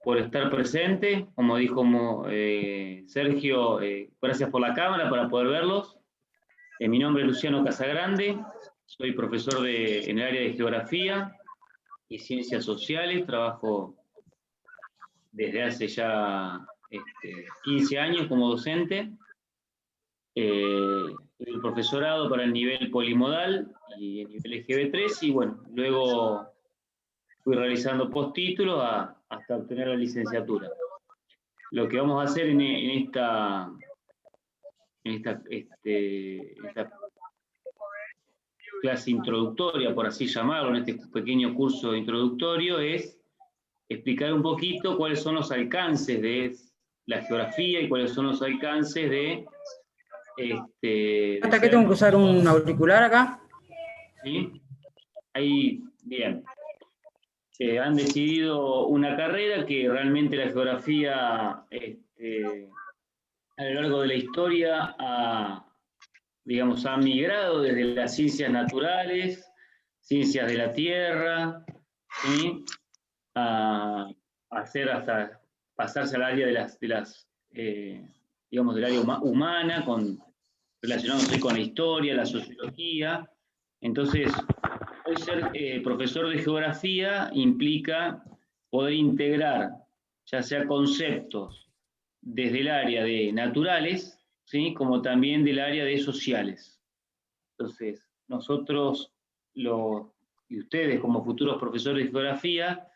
por estar presente. Como dijo Sergio, gracias por la cámara para poder verlos. Mi nombre es Luciano Casagrande, soy profesor en el área de Geografía y Ciencias Sociales. Trabajo desde hace ya 15 años como docente. El profesorado para el nivel polimodal y el nivel GB3, y bueno, luego fui realizando postítulos hasta obtener la licenciatura. Lo que vamos a hacer en esta clase introductoria, por así llamarlo, en este pequeño curso introductorio, es explicar un poquito cuáles son los alcances de la geografía y cuáles son los alcances de ¿Hasta qué tengo que usar un auricular acá? ¿Sí? Ahí, bien. Han decidido una carrera que realmente la geografía a lo largo de la historia ha migrado desde las ciencias naturales, ciencias de la tierra, ¿sí? a hacer hasta pasarse al área del área humana, relacionándose con la historia, la sociología. Entonces, hoy ser profesor de geografía implica poder integrar ya sea conceptos desde el área de naturales, ¿sí? Como también del área de sociales. Entonces, nosotros, y ustedes como futuros profesores de geografía,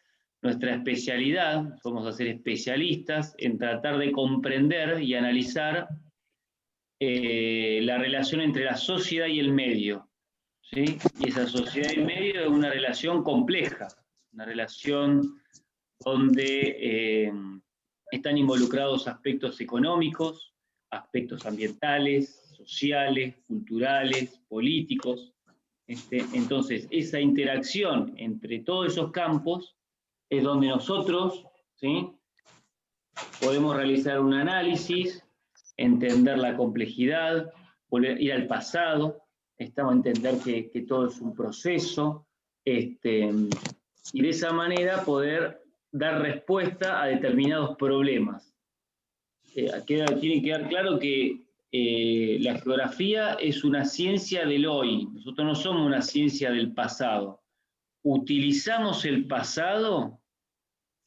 nuestra especialidad, vamos a ser especialistas en tratar de comprender y analizar la relación entre la sociedad y el medio, ¿sí? Y esa sociedad y el medio es una relación compleja, una relación donde están involucrados aspectos económicos, aspectos ambientales, sociales, culturales, políticos. Entonces, esa interacción entre todos esos campos es donde nosotros, ¿sí?, podemos realizar un análisis, entender la complejidad, ir al pasado, entender que todo es un proceso, y de esa manera poder dar respuesta a determinados problemas. Tiene que quedar claro que la geografía es una ciencia del hoy. Nosotros no somos una ciencia del pasado. Utilizamos el pasado,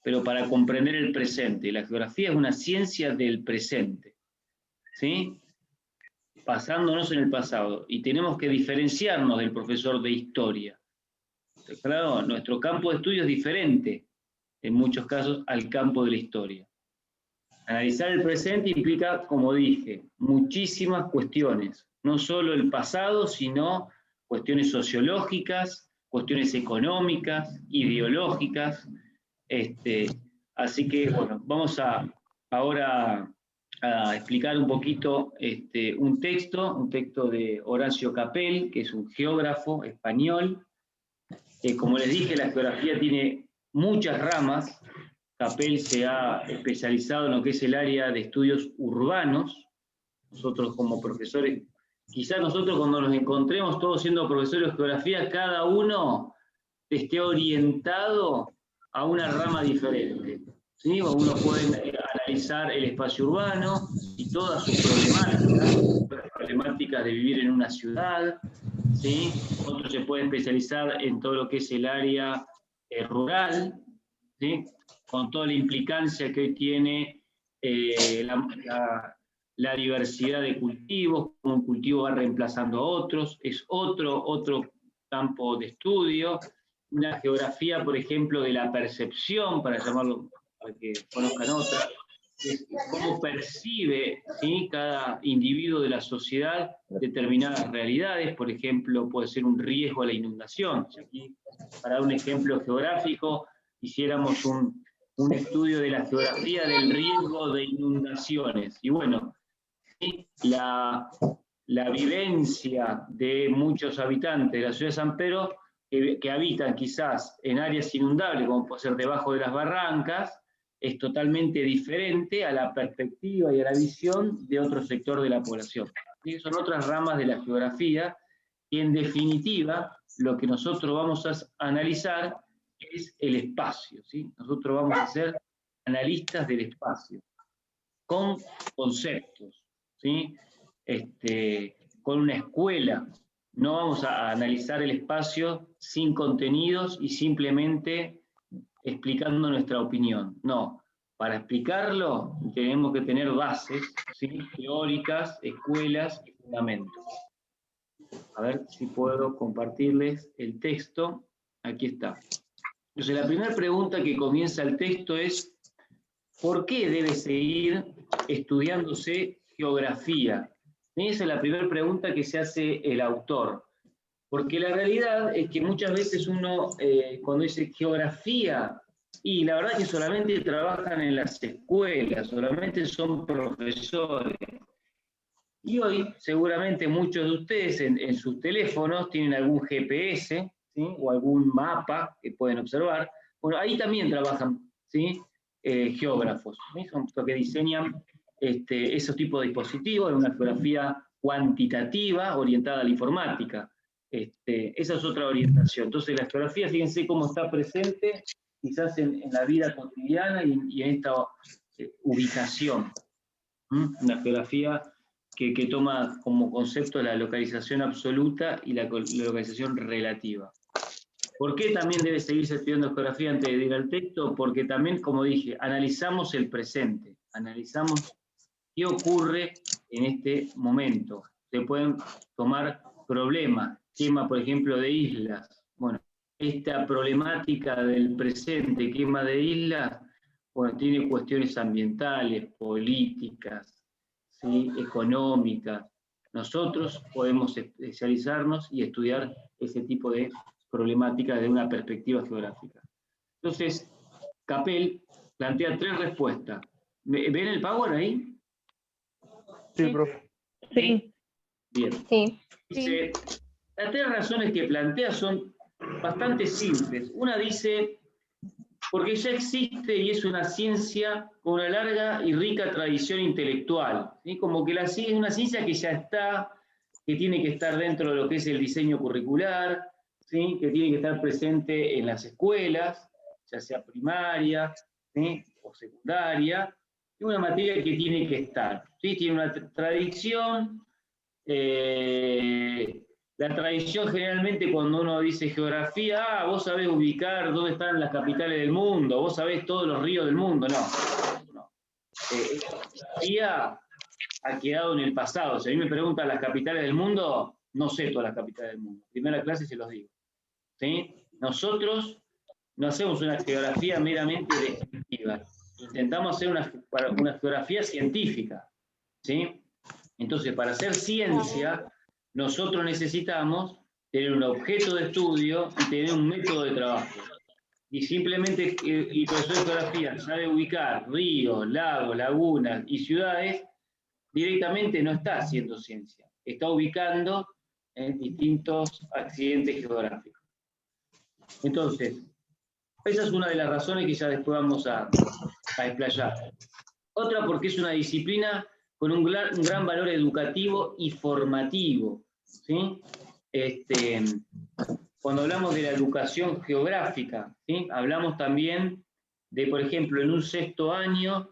pero para comprender el presente. La geografía es una ciencia del presente, ¿sí? Basándonos en el pasado. Y tenemos que diferenciarnos del profesor de historia. Claro, nuestro campo de estudio es diferente, en muchos casos, al campo de la historia. Analizar el presente implica, como dije, muchísimas cuestiones, no solo el pasado, sino cuestiones sociológicas, cuestiones económicas, ideológicas. Así que, bueno, vamos ahora a explicar un poquito un texto de Horacio Capel, que es un geógrafo español. Como les dije, la geografía tiene muchas ramas. Capel se ha especializado en lo que es el área de estudios urbanos. Nosotros como profesores, quizás nosotros cuando nos encontremos todos siendo profesores de geografía, cada uno esté orientado a una rama diferente, ¿sí? Uno puede analizar el espacio urbano y todas sus problemáticas de vivir en una ciudad, ¿sí? Otro se puede especializar en todo lo que es el área rural, ¿sí?, con toda la implicancia que hoy tiene la diversidad de cultivos, como un cultivo va reemplazando a otros, es otro campo de estudio. Una geografía, por ejemplo, de la percepción, para llamarlo, para que conozcan otra, es cómo percibe, ¿sí?, cada individuo de la sociedad determinadas realidades. Por ejemplo, puede ser un riesgo a la inundación. Si aquí, para dar un ejemplo geográfico, hiciéramos un estudio de la geografía del riesgo de inundaciones. Y bueno, ¿sí?, la vivencia de muchos habitantes de la ciudad de San Pedro que habitan quizás en áreas inundables, como puede ser debajo de las barrancas, es totalmente diferente a la perspectiva y a la visión de otro sector de la población. ¿Sí? Son otras ramas de la geografía y, en definitiva, lo que nosotros vamos a analizar es el espacio, ¿sí? Nosotros vamos a hacer analistas del espacio, con conceptos, ¿sí? Con una escuela. No vamos a analizar el espacio sin contenidos y simplemente explicando nuestra opinión. No, para explicarlo tenemos que tener bases, ¿sí? Teóricas, escuelas y fundamentos. A ver si puedo compartirles el texto. Aquí está. Entonces, la primera pregunta que comienza el texto es: ¿por qué debe seguir estudiándose geografía? Esa es la primera pregunta que se hace el autor. Porque la realidad es que muchas veces uno, cuando dice geografía, y la verdad que solamente trabajan en las escuelas, solamente son profesores. Y hoy, seguramente muchos de ustedes en sus teléfonos tienen algún GPS, ¿sí? O algún mapa que pueden observar. Bueno, ahí también trabajan, ¿sí? Geógrafos, ¿sí? Son los que diseñan esos tipos de dispositivos, en una geografía cuantitativa orientada a la informática. Esa es otra orientación. Entonces, la geografía, fíjense cómo está presente quizás en la vida cotidiana y en esta ubicación. Una geografía que toma como concepto la localización absoluta y la localización relativa. ¿Por qué también debe seguirse estudiando geografía antes de ir al texto? Porque también, como dije, analizamos el presente, analizamos qué ocurre en este momento. Se pueden tomar problemas, tema, por ejemplo, de islas. Bueno, esta problemática del presente, quema de islas, bueno, tiene cuestiones ambientales, políticas, ¿sí? Económicas. Nosotros podemos especializarnos y estudiar ese tipo de problemáticas desde una perspectiva geográfica. Entonces, Capel plantea 3 respuestas. ¿Ven el Power ahí? Sí, profe. Sí. Bien. Sí. Dice, las 3 razones que plantea son bastante simples. Una dice, porque ya existe y es una ciencia con una larga y rica tradición intelectual. ¿Sí? Como que es una ciencia que ya está, que tiene que estar dentro de lo que es el diseño curricular, ¿sí? Que tiene que estar presente en las escuelas, ya sea primaria, ¿sí? O secundaria, es una materia que tiene que estar, ¿sí? Tiene una tradición. La tradición generalmente cuando uno dice geografía, vos sabés ubicar dónde están las capitales del mundo, vos sabés todos los ríos del mundo. No. Geografía ha quedado en el pasado. Si a mí me preguntan las capitales del mundo, no sé todas las capitales del mundo. Primera clase se los digo. ¿Sí? Nosotros no hacemos una geografía meramente descriptiva. Intentamos hacer una geografía científica. ¿Sí? Entonces, para hacer ciencia, nosotros necesitamos tener un objeto de estudio y tener un método de trabajo. Y simplemente el profesor de geografía sabe ubicar ríos, lagos, lagunas y ciudades, directamente no está haciendo ciencia. Está ubicando distintos accidentes geográficos. Entonces, esa es una de las razones que ya después vamos a explayar. Otra, porque es una disciplina con un gran valor educativo y formativo, ¿sí? Cuando hablamos de la educación geográfica, ¿sí? Hablamos también de, por ejemplo, en un 6º año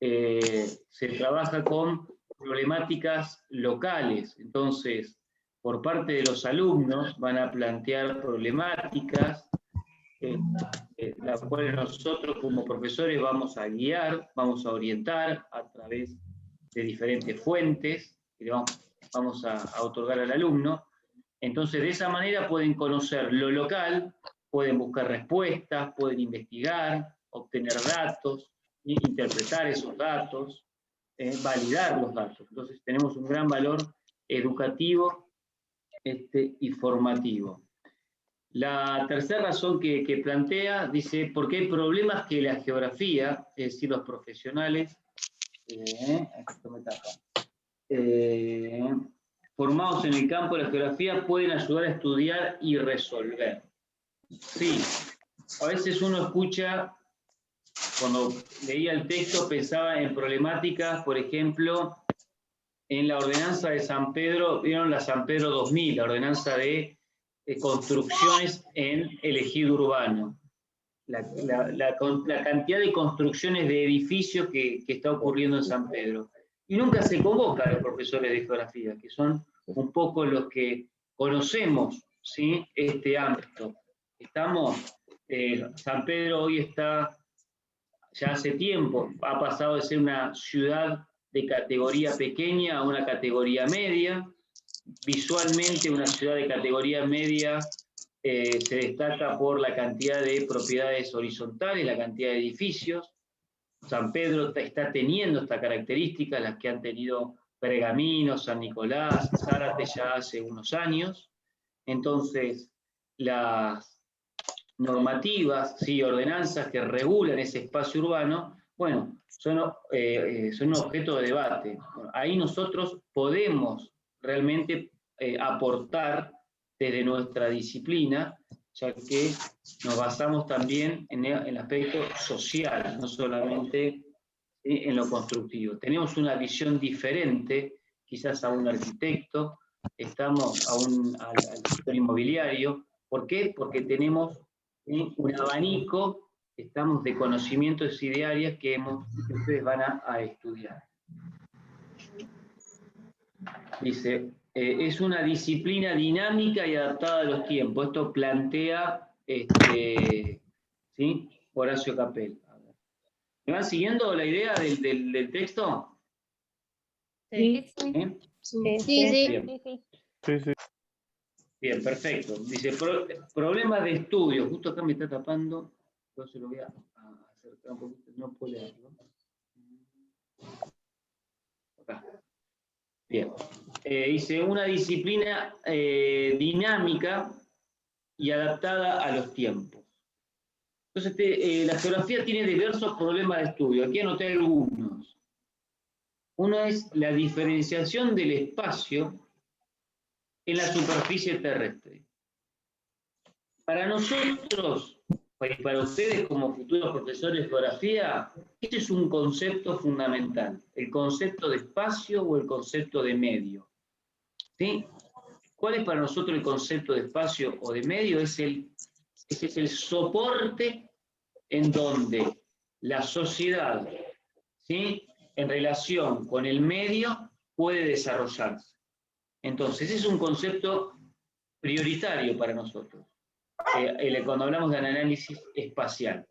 se trabaja con problemáticas locales. Entonces, por parte de los alumnos van a plantear problemáticas, las cuales nosotros como profesores vamos a guiar, vamos a orientar a través de diferentes fuentes que le vamos a otorgar al alumno. Entonces, de esa manera pueden conocer lo local, pueden buscar respuestas, pueden investigar, obtener datos, interpretar esos datos, validar los datos. Entonces, tenemos un gran valor educativo y formativo. La tercera razón que plantea, dice, porque hay problemas que la geografía, es decir, los profesionales, formados en el campo de la geografía pueden ayudar a estudiar y resolver. Sí, a veces uno escucha, cuando leía el texto pensaba en problemáticas, por ejemplo, en la ordenanza de San Pedro, vieron la San Pedro 2000, la ordenanza de construcciones en el ejido urbano. la cantidad de construcciones de edificios que está ocurriendo en San Pedro. Y nunca se convoca a los profesores de geografía, que son un poco los que conocemos, ¿sí?, este ámbito. San Pedro hoy está, ya hace tiempo, ha pasado de ser una ciudad de categoría pequeña a una categoría media. Visualmente una ciudad de categoría media se destaca por la cantidad de propiedades horizontales, la cantidad de edificios. San Pedro está teniendo esta característica, las que han tenido Pergamino, San Nicolás, Zárate ya hace unos años. Entonces, las normativas, sí, ordenanzas que regulan ese espacio urbano, bueno, son un objeto de debate. Bueno, ahí nosotros podemos realmente aportar desde nuestra disciplina, ya que nos basamos también en el aspecto social, no solamente en lo constructivo. Tenemos una visión diferente, quizás a un arquitecto, estamos al sector inmobiliario. ¿Por qué? Porque tenemos un abanico, estamos de conocimientos y de áreas que ustedes van a estudiar. Dice, es una disciplina dinámica y adaptada a los tiempos. Esto plantea ¿sí?, Horacio Capel. ¿Me van siguiendo la idea del texto? Sí. ¿Eh? Sí. Bien. Sí. Bien, perfecto. Dice, problemas de estudio. Justo acá me está tapando, entonces lo voy a acercar un poquito, no puedo leerlo. Acá. Bien. Dice, una disciplina dinámica y adaptada a los tiempos. Entonces, la geografía tiene diversos problemas de estudio. Aquí anoté algunos. Uno es la diferenciación del espacio en la superficie terrestre. Para nosotros, y para ustedes como futuros profesores de geografía, este es un concepto fundamental, el concepto de espacio o el concepto de medio. ¿Sí? ¿Cuál es para nosotros el concepto de espacio o de medio? Ese es el soporte en donde la sociedad, ¿sí?, en relación con el medio puede desarrollarse. Entonces, ese es un concepto prioritario para nosotros, cuando hablamos de análisis espacial.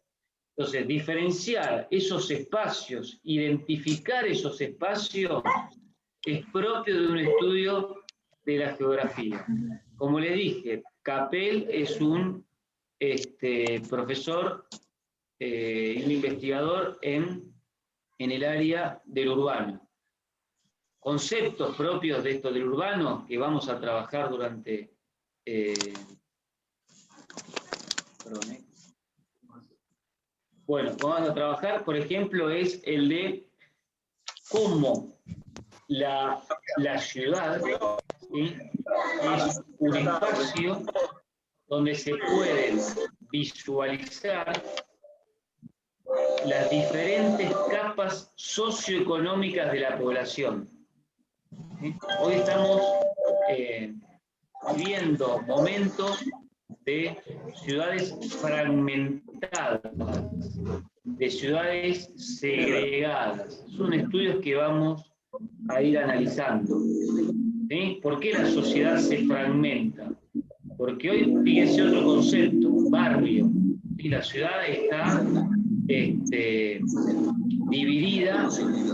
Entonces, diferenciar esos espacios, identificar esos espacios, es propio de un estudio de la geografía. Como les dije, Capel es un profesor, un investigador en el área del urbano. Conceptos propios de esto del urbano que vamos a trabajar durante... Bueno, vamos a trabajar, por ejemplo, es el de cómo la ciudad, ¿sí?, es un espacio donde se pueden visualizar las diferentes capas socioeconómicas de la población. ¿Sí? Hoy estamos viviendo momentos de ciudades fragmentadas, de ciudades segregadas. Son estudios que vamos a ir analizando. ¿Sí? ¿Por qué la sociedad se fragmenta? Porque hoy, fíjense otro concepto, un barrio. Y la ciudad está dividida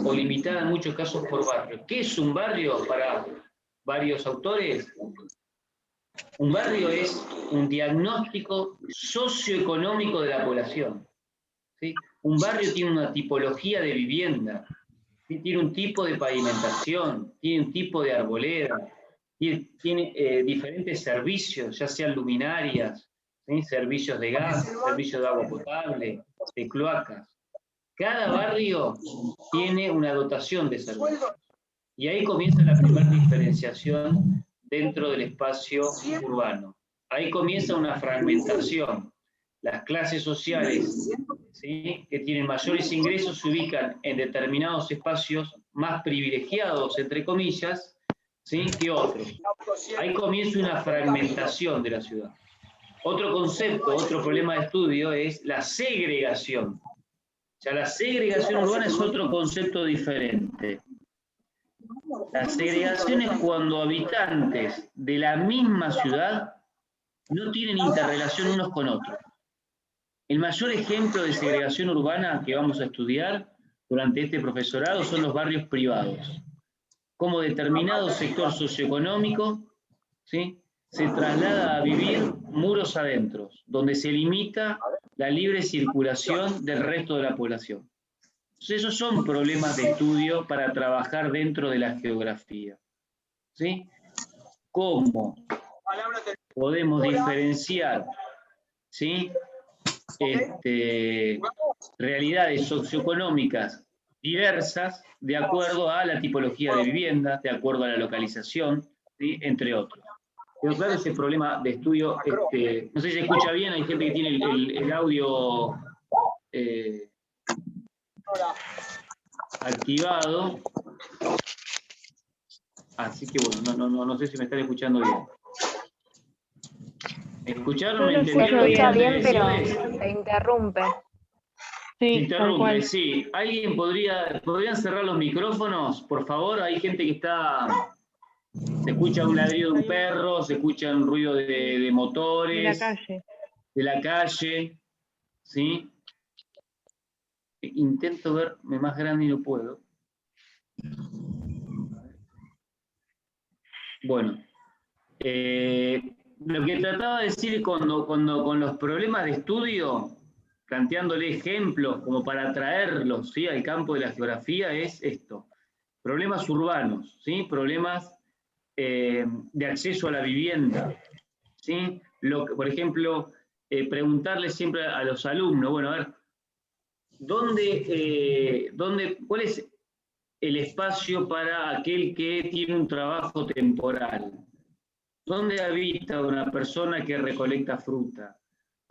o limitada en muchos casos por barrios. ¿Qué es un barrio para varios autores? Un barrio es un diagnóstico socioeconómico de la población. ¿Sí? Un barrio tiene una tipología de vivienda, ¿sí?, tiene un tipo de pavimentación, tiene un tipo de arboleda, tiene diferentes servicios, ya sean luminarias, ¿sí?, servicios de gas, servicios de agua potable, de cloacas. Cada barrio tiene una dotación de servicios. Y ahí comienza la primera diferenciación dentro del espacio urbano. Ahí comienza una fragmentación. Las clases sociales, ¿sí?, que tienen mayores ingresos se ubican en determinados espacios más privilegiados, entre comillas, ¿sí?, que otros. Ahí comienza una fragmentación de la ciudad. Otro concepto, otro problema de estudio es la segregación. O sea, la segregación urbana es otro concepto diferente. La segregación es cuando habitantes de la misma ciudad no tienen interrelación unos con otros. El mayor ejemplo de segregación urbana que vamos a estudiar durante este profesorado son los barrios privados. Como determinado sector socioeconómico, ¿sí?, se traslada a vivir muros adentro, donde se limita la libre circulación del resto de la población. Entonces, esos son problemas de estudio para trabajar dentro de la geografía, ¿sí? ¿Cómo podemos diferenciar, ¿sí?, realidades socioeconómicas diversas de acuerdo a la tipología de vivienda, de acuerdo a la localización, ¿sí?, entre otros? Pero claro, ese problema de estudio, no sé si se escucha bien, hay gente que tiene el audio activado, así que bueno, no sé si me están escuchando bien. ¿Me escucharon? ¿Me entendieron? Se escucha bien, pero decirles? se interrumpe. Se Sí, tal interrumpe, cual. sí. ¿Alguien podrían cerrar los micrófonos, por favor? Hay gente que está... Se escucha un ladrido de un perro, se escucha un ruido de motores. De la calle, ¿sí? Intento verme más grande y no puedo. Bueno, lo que trataba de decir con los problemas de estudio, planteándole ejemplos como para traerlos, ¿sí?, al campo de la geografía, es esto: problemas urbanos, ¿sí?, problemas de acceso a la vivienda, ¿sí? Por ejemplo, preguntarle siempre a los alumnos, bueno, a ver, ¿cuál es el espacio para aquel que tiene un trabajo temporal? ¿Dónde habita una persona que recolecta fruta?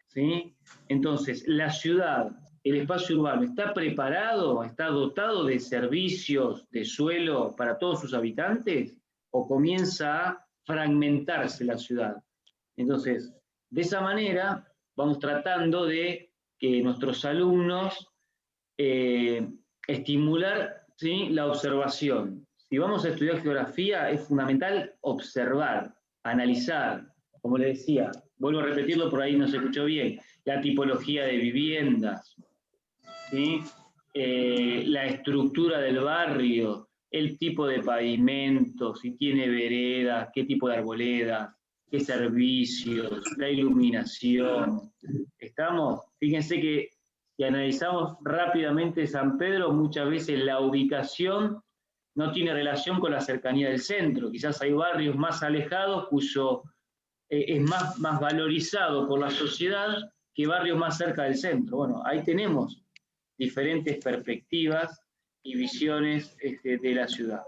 ¿Sí? Entonces, la ciudad, el espacio urbano, ¿está preparado, está dotado de servicios de suelo para todos sus habitantes? ¿O comienza a fragmentarse la ciudad? Entonces, de esa manera vamos tratando de que nuestros alumnos estimular, ¿sí?, la observación. Si vamos a estudiar geografía, es fundamental observar, analizar, como les decía, vuelvo a repetirlo, por ahí no se escuchó bien, la tipología de viviendas, ¿sí?, la estructura del barrio, el tipo de pavimento, si tiene veredas, qué tipo de arboledas, qué servicios, la iluminación. ¿Estamos? Fíjense que si analizamos rápidamente San Pedro, muchas veces la ubicación no tiene relación con la cercanía del centro. Quizás hay barrios más alejados cuyo es más valorizado por la sociedad que barrios más cerca del centro. Bueno, ahí tenemos diferentes perspectivas y visiones de la ciudad.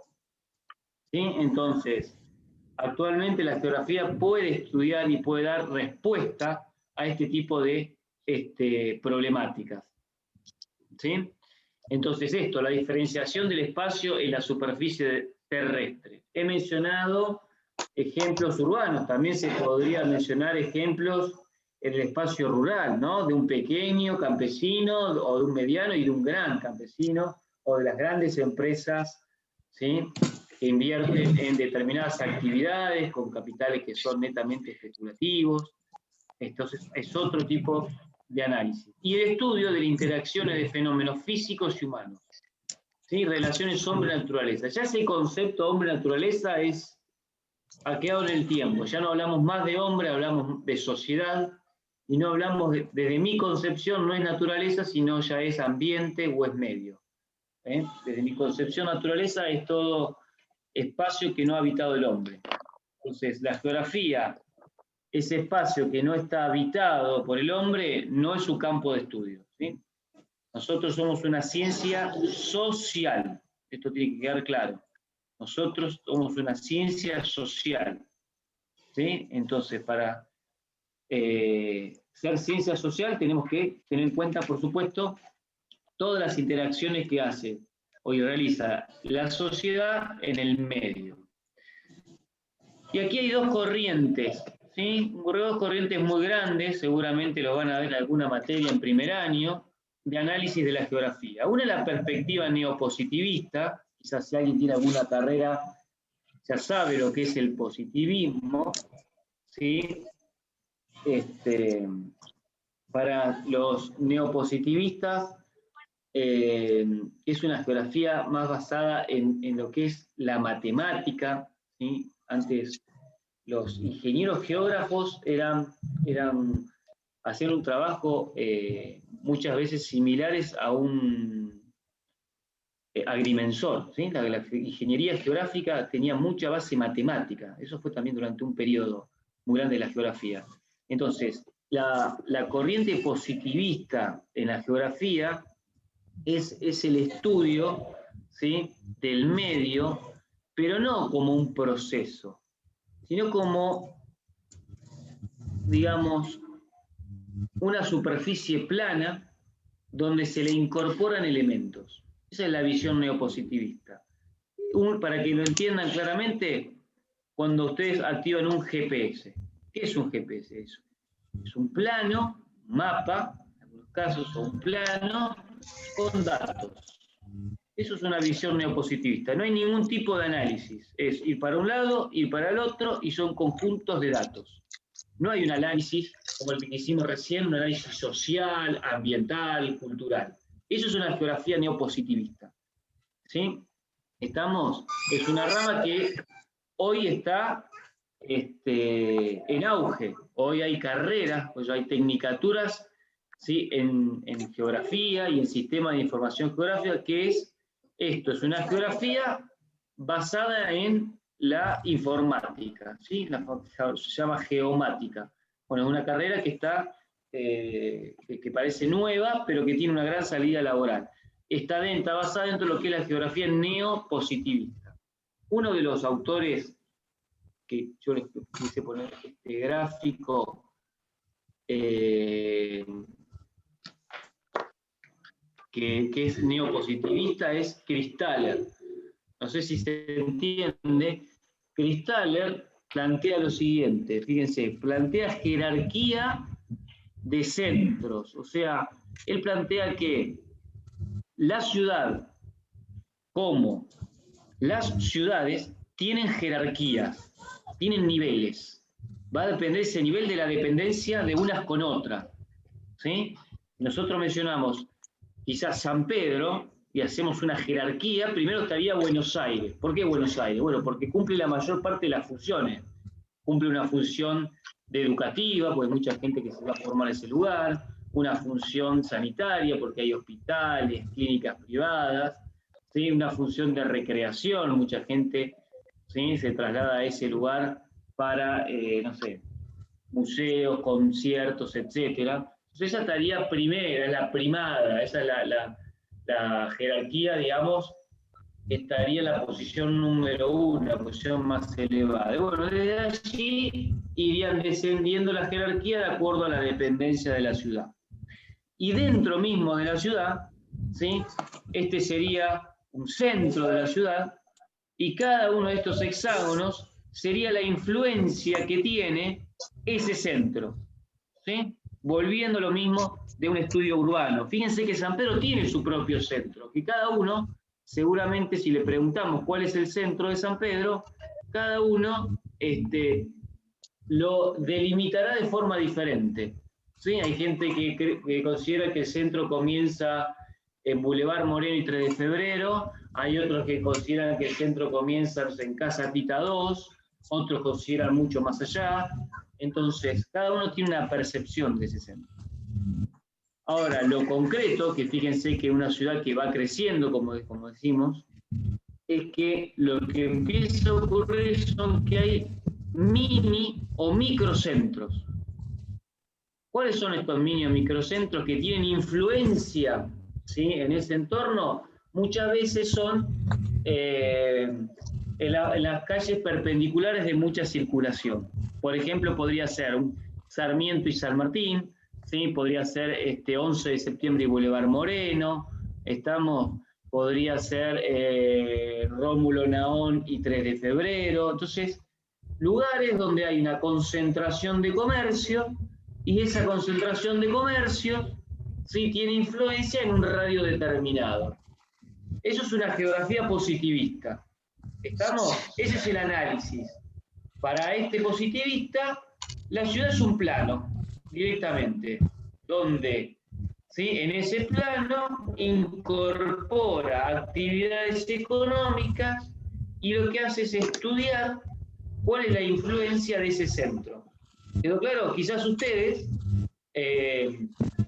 ¿Sí? Entonces, actualmente la geografía puede estudiar y puede dar respuesta a este tipo de problemáticas. ¿Sí? Entonces esto, la diferenciación del espacio en la superficie terrestre. He mencionado ejemplos urbanos, también se podría mencionar ejemplos en el espacio rural, ¿no? De un pequeño campesino, o de un mediano y de un gran campesino, o de las grandes empresas, ¿sí?, que invierten en determinadas actividades con capitales que son netamente especulativos. Entonces es otro tipo de análisis. Y el estudio de las interacciones de fenómenos físicos y humanos, ¿sí?, relaciones hombre-naturaleza. Ya ese concepto hombre-naturaleza ha quedado en el tiempo. Ya no hablamos más de hombre, hablamos de sociedad, y no hablamos, desde mi concepción, no es naturaleza, sino ya es ambiente o es medio. Desde mi concepción, naturaleza es todo espacio que no ha habitado el hombre. Entonces, la geografía, ese espacio que no está habitado por el hombre, no es su campo de estudio, ¿sí? Nosotros somos una ciencia social, esto tiene que quedar claro. Nosotros somos una ciencia social, ¿sí? Entonces, para ser ciencia social tenemos que tener en cuenta, por supuesto, todas las interacciones que hace o realiza la sociedad en el medio. Y aquí hay dos corrientes, ¿sí? Dos corrientes muy grandes, seguramente lo van a ver en alguna materia en primer año, de análisis de la geografía. Una es la perspectiva neopositivista, quizás si alguien tiene alguna carrera ya sabe lo que es el positivismo, ¿sí? Para los neopositivistas es una geografía más basada en lo que es la matemática, ¿sí? Antes los ingenieros geógrafos hacían un trabajo muchas veces similares a un agrimensor, ¿sí? La ingeniería geográfica tenía mucha base matemática, eso fue también durante un periodo muy grande de la geografía. Entonces, la corriente positivista en la geografía es el estudio, ¿sí? Del medio, pero no como un proceso, sino como, digamos, una superficie plana donde se le incorporan elementos. Esa es la visión neopositivista. Para que lo entiendan claramente, cuando ustedes activan un GPS, ¿qué es un GPS? Es un plano, un mapa, en algunos casos, o un plano con datos. Eso es una visión neopositivista. No hay ningún tipo de análisis. Es ir para un lado, ir para el otro, y son conjuntos de datos. No hay un análisis, como el que hicimos recién, un análisis social, ambiental, cultural. Eso es una geografía neopositivista. ¿Sí? Es una rama que hoy está en auge. Hoy hay carreras, pues hay tecnicaturas, ¿sí? en geografía y en sistema de información geográfica, que es esto, es una geografía basada en la informática, ¿sí? Se llama geomática. Bueno, es una carrera que está, que parece nueva, pero que tiene una gran salida laboral. Está basada dentro de lo que es la geografía neopositivista. Uno de los autores que yo les quise poner este gráfico, que es neopositivista, es Kristaller. No sé si se entiende. Kristaller plantea lo siguiente, fíjense, plantea jerarquía de centros, o sea, él plantea que la ciudad, como las ciudades, tienen jerarquías, tienen niveles. Va a depender ese nivel de la dependencia de unas con otras, ¿sí? Nosotros mencionamos quizás San Pedro, y hacemos una jerarquía, primero estaría Buenos Aires. ¿Por qué Buenos Aires? Bueno, porque cumple la mayor parte de las funciones. Cumple una función educativa, porque hay mucha gente que se va a formar en ese lugar, una función sanitaria, porque hay hospitales, clínicas privadas, ¿sí? Una función de recreación, mucha gente, ¿sí? Se traslada a ese lugar para, no sé, museos, conciertos, etc. Entonces esa estaría primera, es la primada, esa es la jerarquía, digamos, estaría en la posición número 1, la posición más elevada. Y bueno, desde allí irían descendiendo la jerarquía de acuerdo a la dependencia de la ciudad. Y dentro mismo de la ciudad, ¿sí? Este sería un centro de la ciudad, y cada uno de estos hexágonos sería la influencia que tiene ese centro, ¿sí? Volviendo lo mismo de un estudio urbano. Fíjense que San Pedro tiene su propio centro, que cada uno, seguramente si le preguntamos cuál es el centro de San Pedro, cada uno lo delimitará de forma diferente, ¿sí? Hay gente que considera que el centro comienza en Boulevard Moreno y 3 de Febrero, hay otros que consideran que el centro comienza en Casa Tita 2, otros consideran mucho más allá. Entonces, cada uno tiene una percepción de ese centro. Ahora, lo concreto, que fíjense que una ciudad que va creciendo, como decimos, es que lo que empieza a ocurrir son que hay mini o microcentros. ¿Cuáles son estos mini o microcentros que tienen influencia, ¿sí? en ese entorno? Muchas veces son en las calles perpendiculares de mucha circulación. Por ejemplo, podría ser Sarmiento y San Martín, ¿sí? Podría ser 11 de septiembre y Boulevard Moreno, podría ser Rómulo Naón y 3 de febrero. Entonces, lugares donde hay una concentración de comercio, y esa concentración de comercio sí tiene influencia en un radio determinado. Eso es una geografía positivista. ¿Estamos? Ese es el análisis. Para este positivista, la ciudad es un plano, directamente, donde ¿sí? En ese plano incorpora actividades económicas y lo que hace es estudiar cuál es la influencia de ese centro. ¿Quedó claro? Quizás ustedes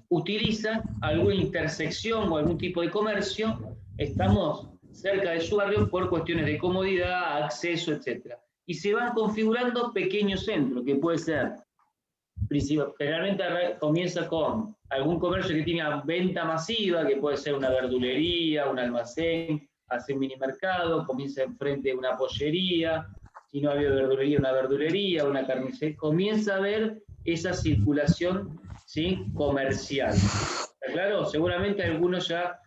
utilizan alguna intersección o algún tipo de comercio, estamos cerca de su barrio por cuestiones de comodidad, acceso, etc. Y se van configurando pequeños centros, que puede ser, generalmente comienza con algún comercio que tiene venta masiva, que puede ser una verdulería, un almacén, hace un mini mercado, comienza enfrente de una pollería, si no había verdulería, una carnicería, comienza a haber esa circulación, ¿sí? Comercial. ¿Está claro? Seguramente algunos ya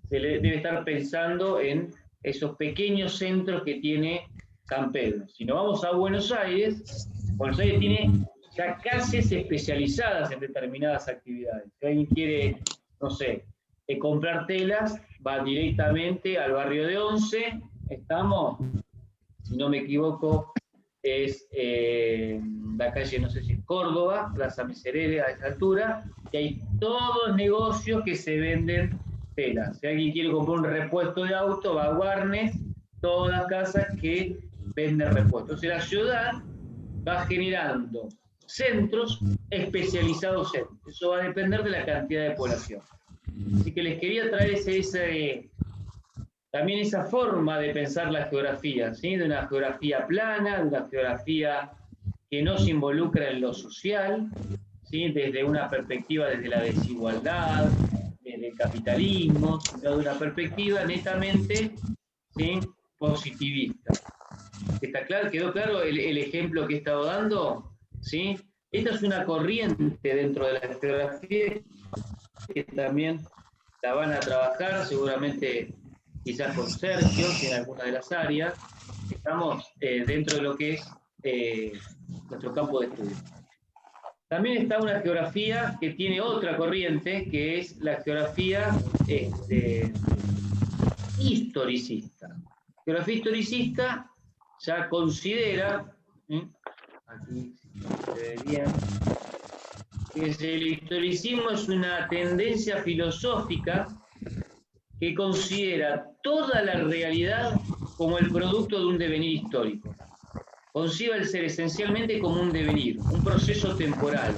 se le debe estar pensando en esos pequeños centros que tiene San Pedro. Si nos vamos a Buenos Aires tiene ya casas especializadas en determinadas actividades. Si alguien quiere, no sé, comprar telas, va directamente al barrio de Once, estamos, si no me equivoco, es la calle, no sé si es Córdoba, Plaza Miserere a esa altura, y hay todos negocios que se venden telas. Si alguien quiere comprar un repuesto de auto, va a Warnes, todas las casas que venden repuestos. Entonces la ciudad va generando centros especializados en. Eso va a depender de la cantidad de población. Así que les quería traer también esa forma de pensar la geografía, ¿sí? De una geografía plana, de una geografía que no se involucra en lo social, ¿sí? Desde una perspectiva desde la desigualdad, desde el capitalismo, sino de una perspectiva netamente, ¿sí? Positivista. ¿Está claro? ¿Quedó claro el ejemplo que he estado dando? ¿Sí? Esta es una corriente dentro de la geografía que también la van a trabajar, seguramente quizás con Sergio, en alguna de las áreas. Estamos dentro de lo que es nuestro campo de estudio. También está una geografía que tiene otra corriente, que es la geografía historicista. La geografía historicista ya considera, aquí se ve bien, que el historicismo es una tendencia filosófica que considera toda la realidad como el producto de un devenir histórico. Concibe el ser esencialmente como un devenir, un proceso temporal,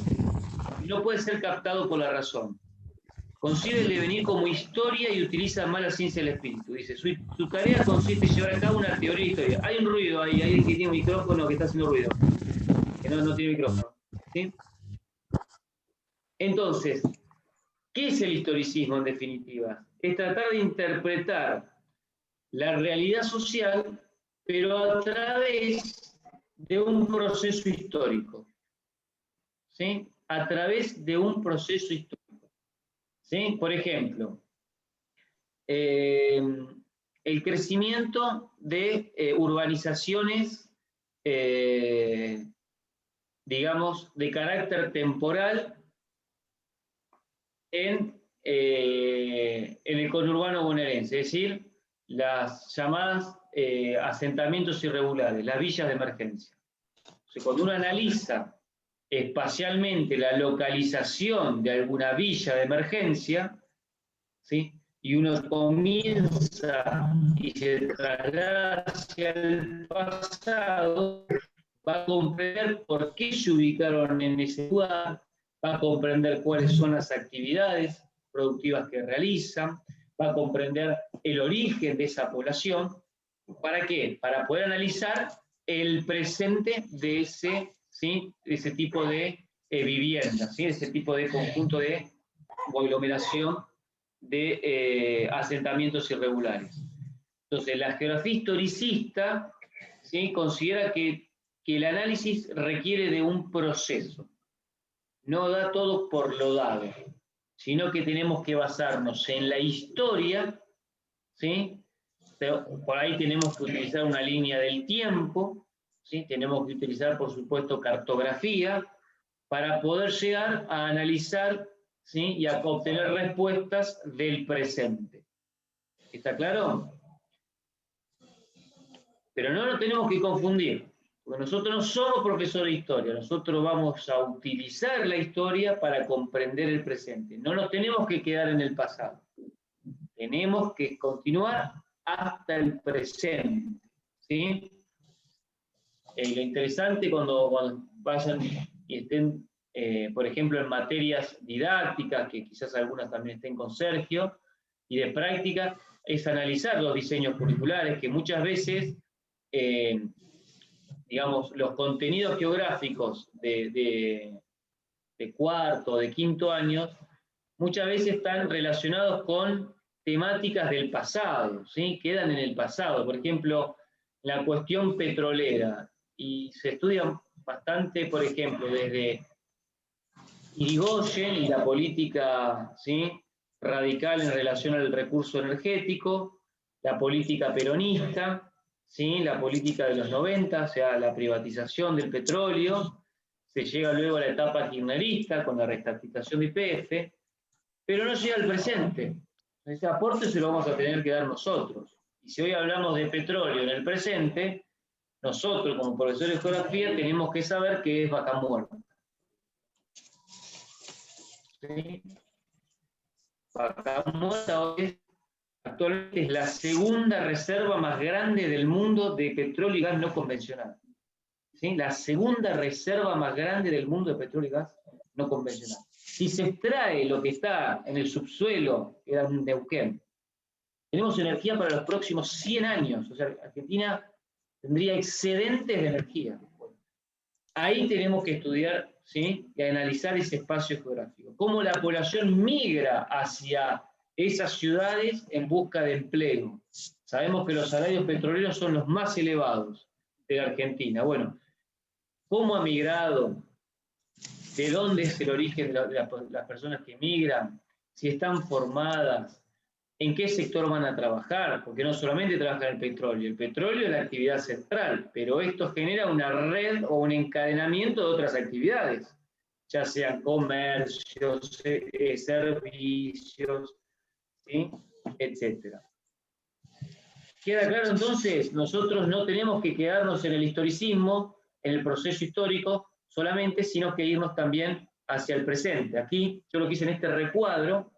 y no puede ser captado por la razón. Concibe el devenir como historia y utiliza más la ciencia del espíritu. Dice, su tarea consiste en llevar a cabo una teoría de historia. Hay un ruido ahí, hay alguien que tiene un micrófono que está haciendo ruido, que no tiene micrófono. ¿Sí? Entonces, ¿qué es el historicismo en definitiva? Es tratar de interpretar la realidad social, pero a través de un proceso histórico. ¿Sí? A través de un proceso histórico. ¿Sí? Por ejemplo, el crecimiento de urbanizaciones, digamos, de carácter temporal en el conurbano bonaerense, es decir, las llamadas asentamientos irregulares, las villas de emergencia. Entonces, cuando uno analiza espacialmente la localización de alguna villa de emergencia, ¿sí? Y uno comienza y se traslada hacia el pasado, va a comprender por qué se ubicaron en ese lugar, va a comprender cuáles son las actividades productivas que realizan, va a comprender el origen de esa población. ¿Para qué? Para poder analizar el presente de ese tipo de viviendas, ¿sí? Ese tipo de conjunto de aglomeración de asentamientos irregulares. Entonces, la geografía historicista, ¿sí? Considera que el análisis requiere de un proceso. No da todo por lo dado, sino que tenemos que basarnos en la historia, ¿sí? Por ahí tenemos que utilizar una línea del tiempo, ¿sí? Tenemos que utilizar, por supuesto, cartografía para poder llegar a analizar, ¿sí? Y a obtener respuestas del presente. ¿Está claro? Pero no nos tenemos que confundir, porque nosotros no somos profesores de historia, nosotros vamos a utilizar la historia para comprender el presente. No nos tenemos que quedar en el pasado. Tenemos que continuar hasta el presente, ¿sí? Lo interesante cuando vayan y estén, por ejemplo, en materias didácticas, que quizás algunas también estén con Sergio, y de práctica, es analizar los diseños curriculares, que muchas veces, digamos, los contenidos geográficos de cuarto, de quinto año, muchas veces están relacionados con temáticas del pasado, ¿sí? Quedan en el pasado. Por ejemplo, la cuestión petrolera, y se estudia bastante, por ejemplo, desde Irigoyen y la política, ¿sí? Radical en relación al recurso energético, la política peronista, ¿sí? La política de los 90, o sea, la privatización del petróleo, se llega luego a la etapa kirchnerista con la reestatización de YPF, pero no llega al presente. Ese aporte se lo vamos a tener que dar nosotros. Y si hoy hablamos de petróleo en el presente, nosotros como profesores de geografía tenemos que saber qué es Vaca Muerta. ¿Sí? Vaca Muerta hoy actualmente es la segunda reserva más grande del mundo de petróleo y gas no convencional. ¿Sí? La segunda reserva más grande del mundo de petróleo y gas no convencional. Si se extrae lo que está en el subsuelo, que era un Neuquén, tenemos energía para los próximos 100 años. O sea, Argentina tendría excedentes de energía. Ahí tenemos que estudiar, ¿sí? Y analizar ese espacio geográfico. Cómo la población migra hacia esas ciudades en busca de empleo. Sabemos que los salarios petroleros son los más elevados de la Argentina. Bueno, ¿cómo ha migrado? ¿De dónde es el origen de las personas que migran? Si están formadas, ¿en qué sector van a trabajar? Porque no solamente trabajan el petróleo es la actividad central, pero esto genera una red o un encadenamiento de otras actividades, ya sean comercios, servicios, ¿sí? Etcétera. ¿Queda claro entonces? Nosotros no tenemos que quedarnos en el historicismo, en el proceso histórico solamente, sino que irnos también hacia el presente. Aquí, yo lo que hice en este recuadro,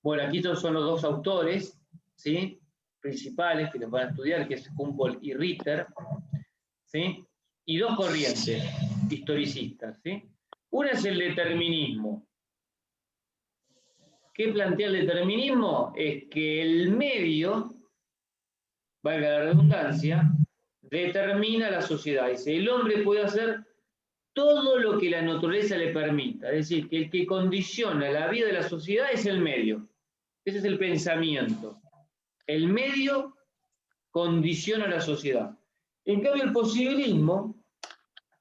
bueno, aquí son los dos autores, ¿sí? Principales que los van a estudiar, que es Humboldt y Ritter, ¿sí? Y dos corrientes historicistas, ¿sí? Una es el determinismo. ¿Qué plantea el determinismo? Es que el medio, valga la redundancia, determina la sociedad. Dice, el hombre puede hacer todo lo que la naturaleza le permita. Es decir, que el que condiciona la vida de la sociedad es el medio. Ese es el pensamiento. El medio condiciona la sociedad. En cambio, el posibilismo,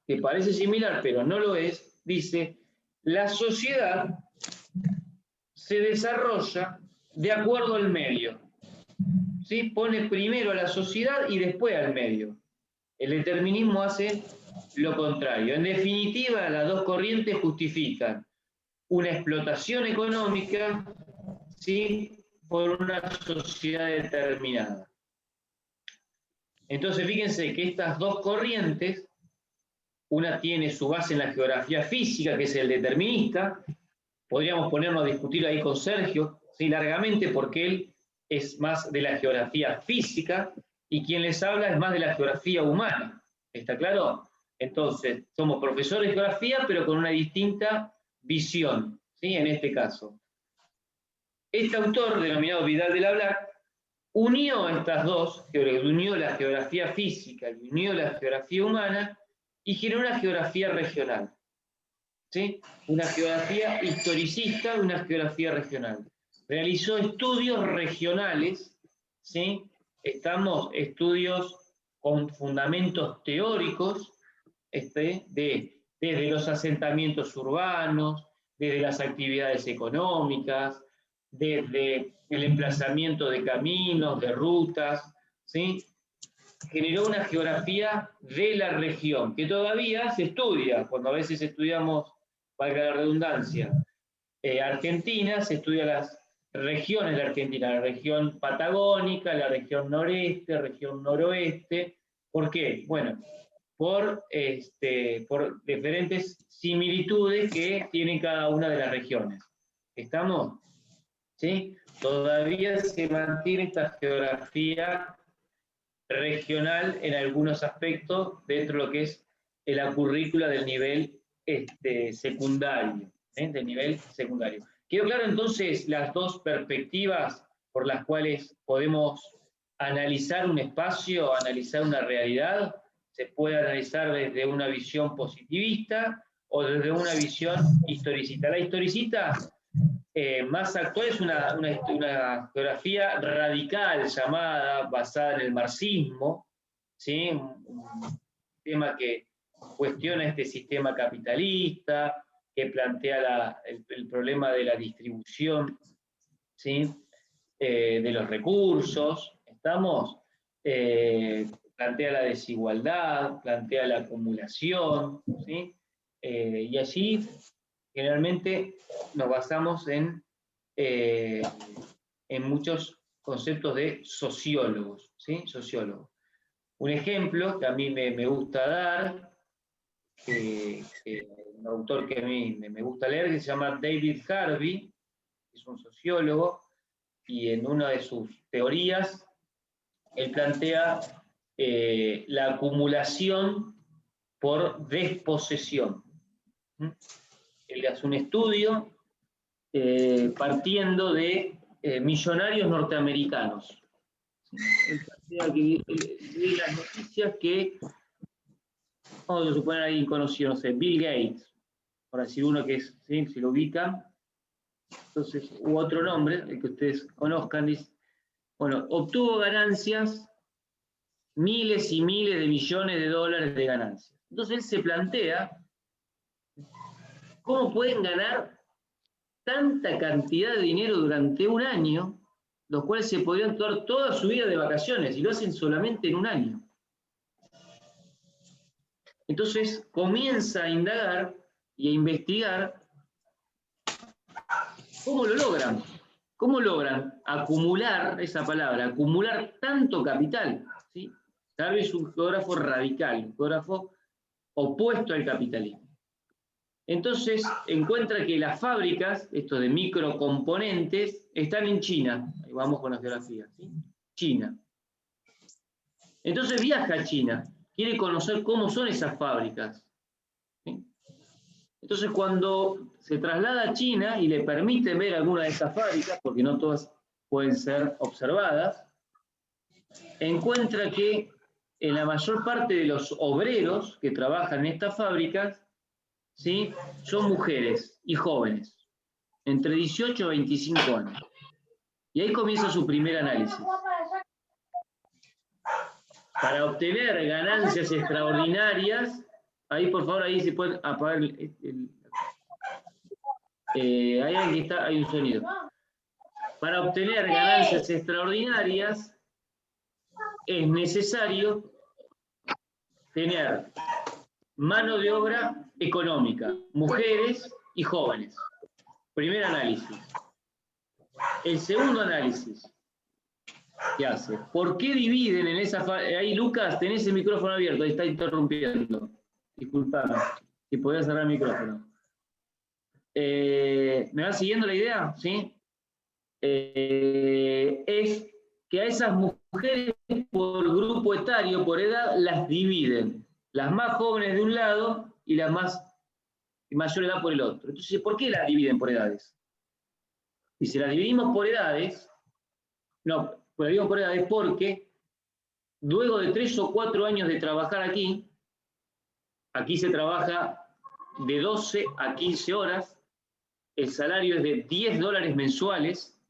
que parece similar, pero no lo es, dice, la sociedad se desarrolla de acuerdo al medio. ¿Sí? Pone primero a la sociedad y después al medio. El determinismo hace lo contrario. En definitiva, las dos corrientes justifican una explotación económica, ¿sí? Por una sociedad determinada. Entonces, fíjense que estas dos corrientes, una tiene su base en la geografía física, que es el determinista. Podríamos ponernos a discutir ahí con Sergio, ¿sí? Largamente, porque él es más de la geografía física y quien les habla es más de la geografía humana. ¿Está claro? Entonces, somos profesores de geografía, pero con una distinta visión, ¿sí? En este caso. Este autor, denominado Vidal de la Black, unió estas dos, unió la geografía física y unió la geografía humana y generó una geografía regional. ¿Sí? Una geografía historicista y una geografía regional. Realizó estudios regionales, ¿sí? Estudios con fundamentos teóricos, desde los asentamientos urbanos, desde las actividades económicas, desde el emplazamiento de caminos, de rutas, ¿sí? generó una geografía de la región, que todavía se estudia, cuando a veces estudiamos, valga la redundancia, Argentina, se estudia las regiones de Argentina, la región patagónica, la región noreste, región noroeste. ¿Por qué? Bueno, por diferentes similitudes que tienen cada una de las regiones. ¿Estamos? ¿Sí? Todavía se mantiene esta geografía regional en algunos aspectos dentro de lo que es la currícula del nivel secundario, del nivel secundario. ¿Quedó claro entonces las dos perspectivas por las cuales podemos analizar un espacio, analizar una realidad? Se puede analizar desde una visión positivista o desde una visión historicista. La historicista más actual es una geografía radical llamada, basada en el marxismo, ¿sí? Un tema que cuestiona este sistema capitalista, que plantea el problema de la distribución, ¿sí? De los recursos, ¿estamos? Plantea la desigualdad, plantea la acumulación, ¿sí? Y allí generalmente nos basamos en muchos conceptos de sociólogos, ¿sí? Sociólogos. Un ejemplo que a mí me gusta dar, un autor que a mí me gusta leer, que se llama David Harvey, es un sociólogo, y en una de sus teorías, él plantea la acumulación por desposesión. Él hace un estudio partiendo de millonarios norteamericanos. Él plantea que de las noticias que, vamos a suponer alguien conocido, no sé, Bill Gates, por decir uno que es, ¿sí? Si lo ubican, entonces, u otro nombre, el que ustedes conozcan, dice, bueno, obtuvo ganancias, miles y miles de millones de dólares de ganancias. Entonces él se plantea cómo pueden ganar tanta cantidad de dinero durante un año, los cuales se podrían tomar toda su vida de vacaciones, y lo hacen solamente en un año. Entonces comienza a indagar y a investigar cómo lo logran. ¿Cómo logran acumular, esa palabra, acumular tanto capital? ¿Sí? Harvey es un geógrafo radical, un geógrafo opuesto al capitalismo. Entonces encuentra que las fábricas, esto de microcomponentes, están en China. Ahí vamos con la geografía, ¿sí? China. Entonces viaja a China, quiere conocer cómo son esas fábricas, ¿sí? Entonces cuando se traslada a China y le permiten ver alguna de esas fábricas, porque no todas pueden ser observadas, encuentra que en la mayor parte de los obreros que trabajan en estas fábricas, ¿sí? Son mujeres y jóvenes, entre 18 y 25 años. Y ahí comienza su primer análisis. Para obtener ganancias extraordinarias, ahí por favor, ahí se puede apagar hay un sonido. Para obtener ganancias extraordinarias es necesario tener mano de obra económica, mujeres y jóvenes. Primer análisis. El segundo análisis, ¿qué hace? ¿Por qué dividen en esa ahí, Lucas, tenés el micrófono abierto, ahí está interrumpiendo. Disculpame, si podías cerrar el micrófono. ¿Me va siguiendo la idea? ¿Sí? Es que a esas mujeres por grupo etario, por edad, las dividen. Las más jóvenes de un lado y las de mayor edad por el otro. Entonces, ¿por qué las dividen por edades? Y si las dividimos por edades, porque luego de 3 o 4 años de trabajar aquí se trabaja de 12 a 15 horas, el salario es de $10 mensuales,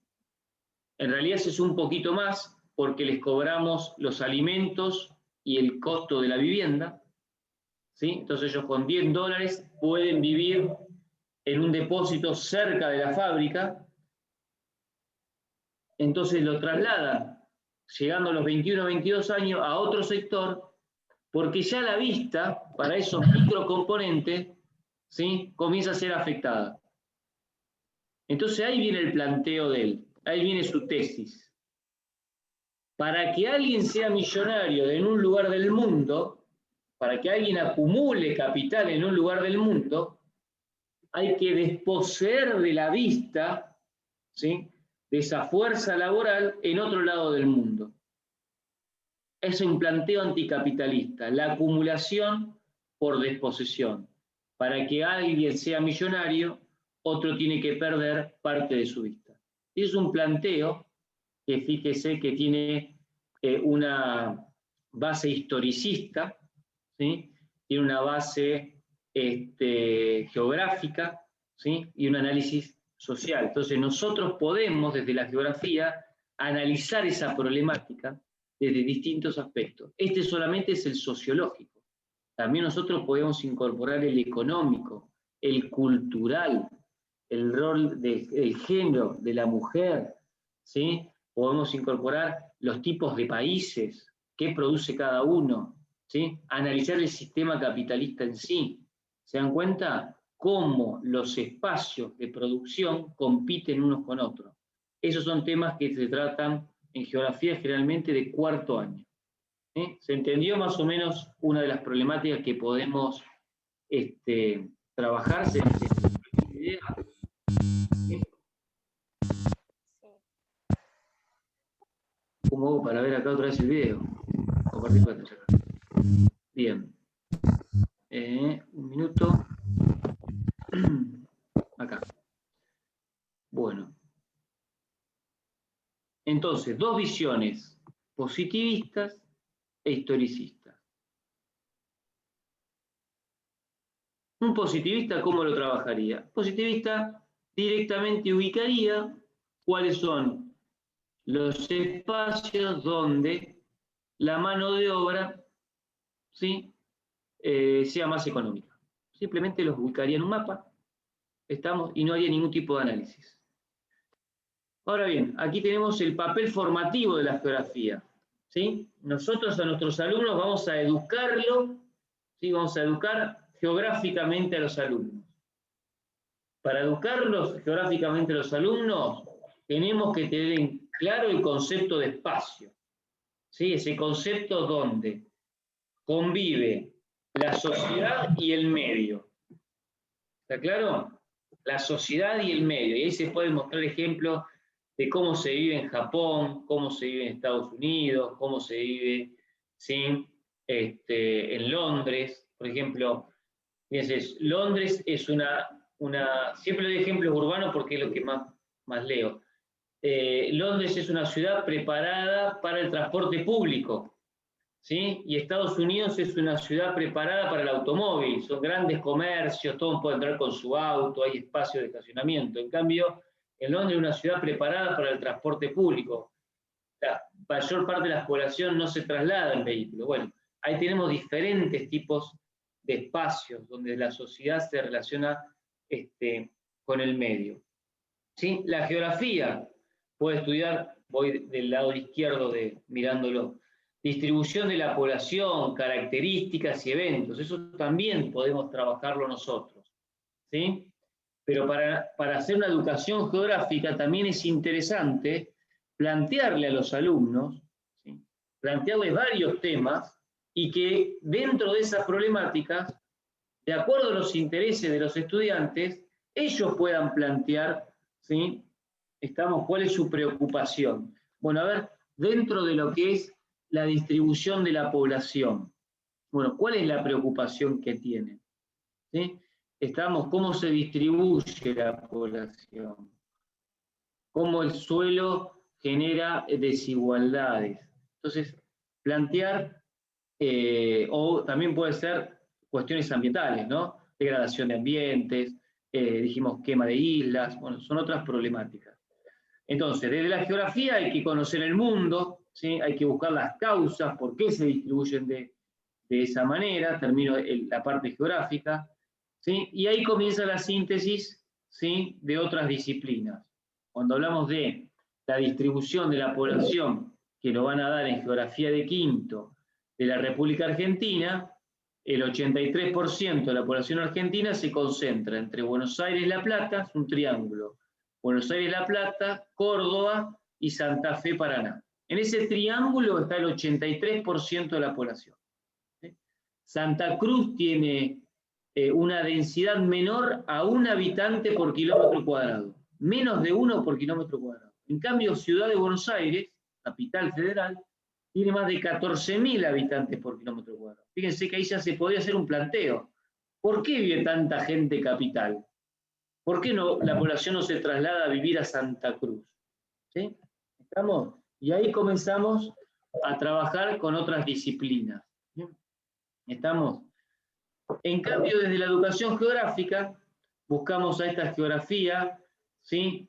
en realidad es un poquito más porque les cobramos los alimentos y el costo de la vivienda, ¿sí? Entonces ellos con $10 pueden vivir en un depósito cerca de la fábrica, entonces lo trasladan llegando a los 21 o 22 años, a otro sector, porque ya la vista, para esos microcomponentes, ¿sí?, comienza a ser afectada. Entonces ahí viene el planteo de él, ahí viene su tesis. Para que alguien sea millonario en un lugar del mundo, para que alguien acumule capital en un lugar del mundo, hay que desposeer de la vista, ¿sí?, de esa fuerza laboral en otro lado del mundo. Es un planteo anticapitalista, la acumulación por desposesión. Para que alguien sea millonario, otro tiene que perder parte de su vista. Y es un planteo que fíjese que tiene una base historicista, ¿sí?, tiene una base geográfica, ¿sí?, y un análisis social. Entonces nosotros podemos, desde la geografía, analizar esa problemática desde distintos aspectos. Este solamente es el sociológico. También nosotros podemos incorporar el económico, el cultural, el rol del género, de la mujer, ¿sí? Podemos incorporar los tipos de países, qué produce cada uno, ¿sí? Analizar el sistema capitalista en sí. ¿Se dan cuenta? Cómo los espacios de producción compiten unos con otros. Esos son temas que se tratan en geografía generalmente de cuarto año. ¿Se entendió más o menos una de las problemáticas que podemos trabajar? ¿Se idea? ¿Sí? ¿Cómo hago para ver acá otra vez el video? Compartir pantalla. Bien. Un minuto. Acá. Bueno. Entonces, dos visiones positivistas e historicistas. Un positivista, ¿cómo lo trabajaría? Positivista directamente ubicaría cuáles son los espacios donde la mano de obra, ¿sí?, sea más económica. Simplemente los ubicaría en un mapa, y no haría ningún tipo de análisis. Ahora bien, aquí tenemos el papel formativo de la geografía, ¿sí? Nosotros a nuestros alumnos vamos a educarlo, ¿sí?, vamos a educar geográficamente a los alumnos. Para educarlos geográficamente a los alumnos, tenemos que tener en claro el concepto de espacio, ¿sí?, ese concepto donde convive la sociedad y el medio. ¿Está claro? La sociedad y el medio. Y ahí se pueden mostrar ejemplos de cómo se vive en Japón, cómo se vive en Estados Unidos, cómo se vive, ¿sí?, en Londres. Por ejemplo, fíjense, Londres es siempre doy ejemplos urbanos porque es lo que más leo. Londres es una ciudad preparada para el transporte público, ¿sí? Y Estados Unidos es una ciudad preparada para el automóvil. Son grandes comercios, todos pueden entrar con su auto, hay espacio de estacionamiento. En cambio, en Londres es una ciudad preparada para el transporte público. La mayor parte de la población no se traslada en vehículo. Bueno, ahí tenemos diferentes tipos de espacios donde la sociedad se relaciona con el medio. ¿Sí? La geografía puede estudiar, voy del lado izquierdo mirándolo, distribución de la población, características y eventos. Eso también podemos trabajarlo nosotros, ¿sí? Pero para hacer una educación geográfica también es interesante plantearle a los alumnos, ¿sí?, plantearles varios temas y que dentro de esas problemáticas, de acuerdo a los intereses de los estudiantes, ellos puedan plantear, ¿sí?, cuál es su preocupación. Bueno, a ver, dentro de lo que es la distribución de la población, bueno, ¿cuál es la preocupación que tienen? ¿Sí? ¿Cómo se distribuye la población? ¿Cómo el suelo genera desigualdades? Entonces, plantear, o también puede ser cuestiones ambientales, ¿no? Degradación de ambientes, dijimos quema de islas, bueno, son otras problemáticas. Entonces, desde la geografía hay que conocer el mundo, ¿sí?, hay que buscar las causas, por qué se distribuyen de esa manera, termino la parte geográfica, ¿sí?, y ahí comienza la síntesis, ¿sí?, de otras disciplinas. Cuando hablamos de la distribución de la población que lo van a dar en geografía de quinto de la República Argentina, el 83% de la población argentina se concentra entre Buenos Aires y La Plata, es un triángulo. Buenos Aires, La Plata, Córdoba y Santa Fe, Paraná. En ese triángulo está el 83% de la población. Santa Cruz tiene una densidad menor a 1 habitante por kilómetro cuadrado. Menos de 1 por kilómetro cuadrado. En cambio, Ciudad de Buenos Aires, capital federal, tiene más de 14.000 habitantes por kilómetro cuadrado. Fíjense que ahí ya se podría hacer un planteo. ¿Por qué vive tanta gente capital? ¿Por qué no, la población no se traslada a vivir a Santa Cruz? ¿Sí? ¿Estamos? Y ahí comenzamos a trabajar con otras disciplinas. ¿Sí? ¿Estamos? En cambio, desde la educación geográfica, buscamos a esta geografía, ¿sí?,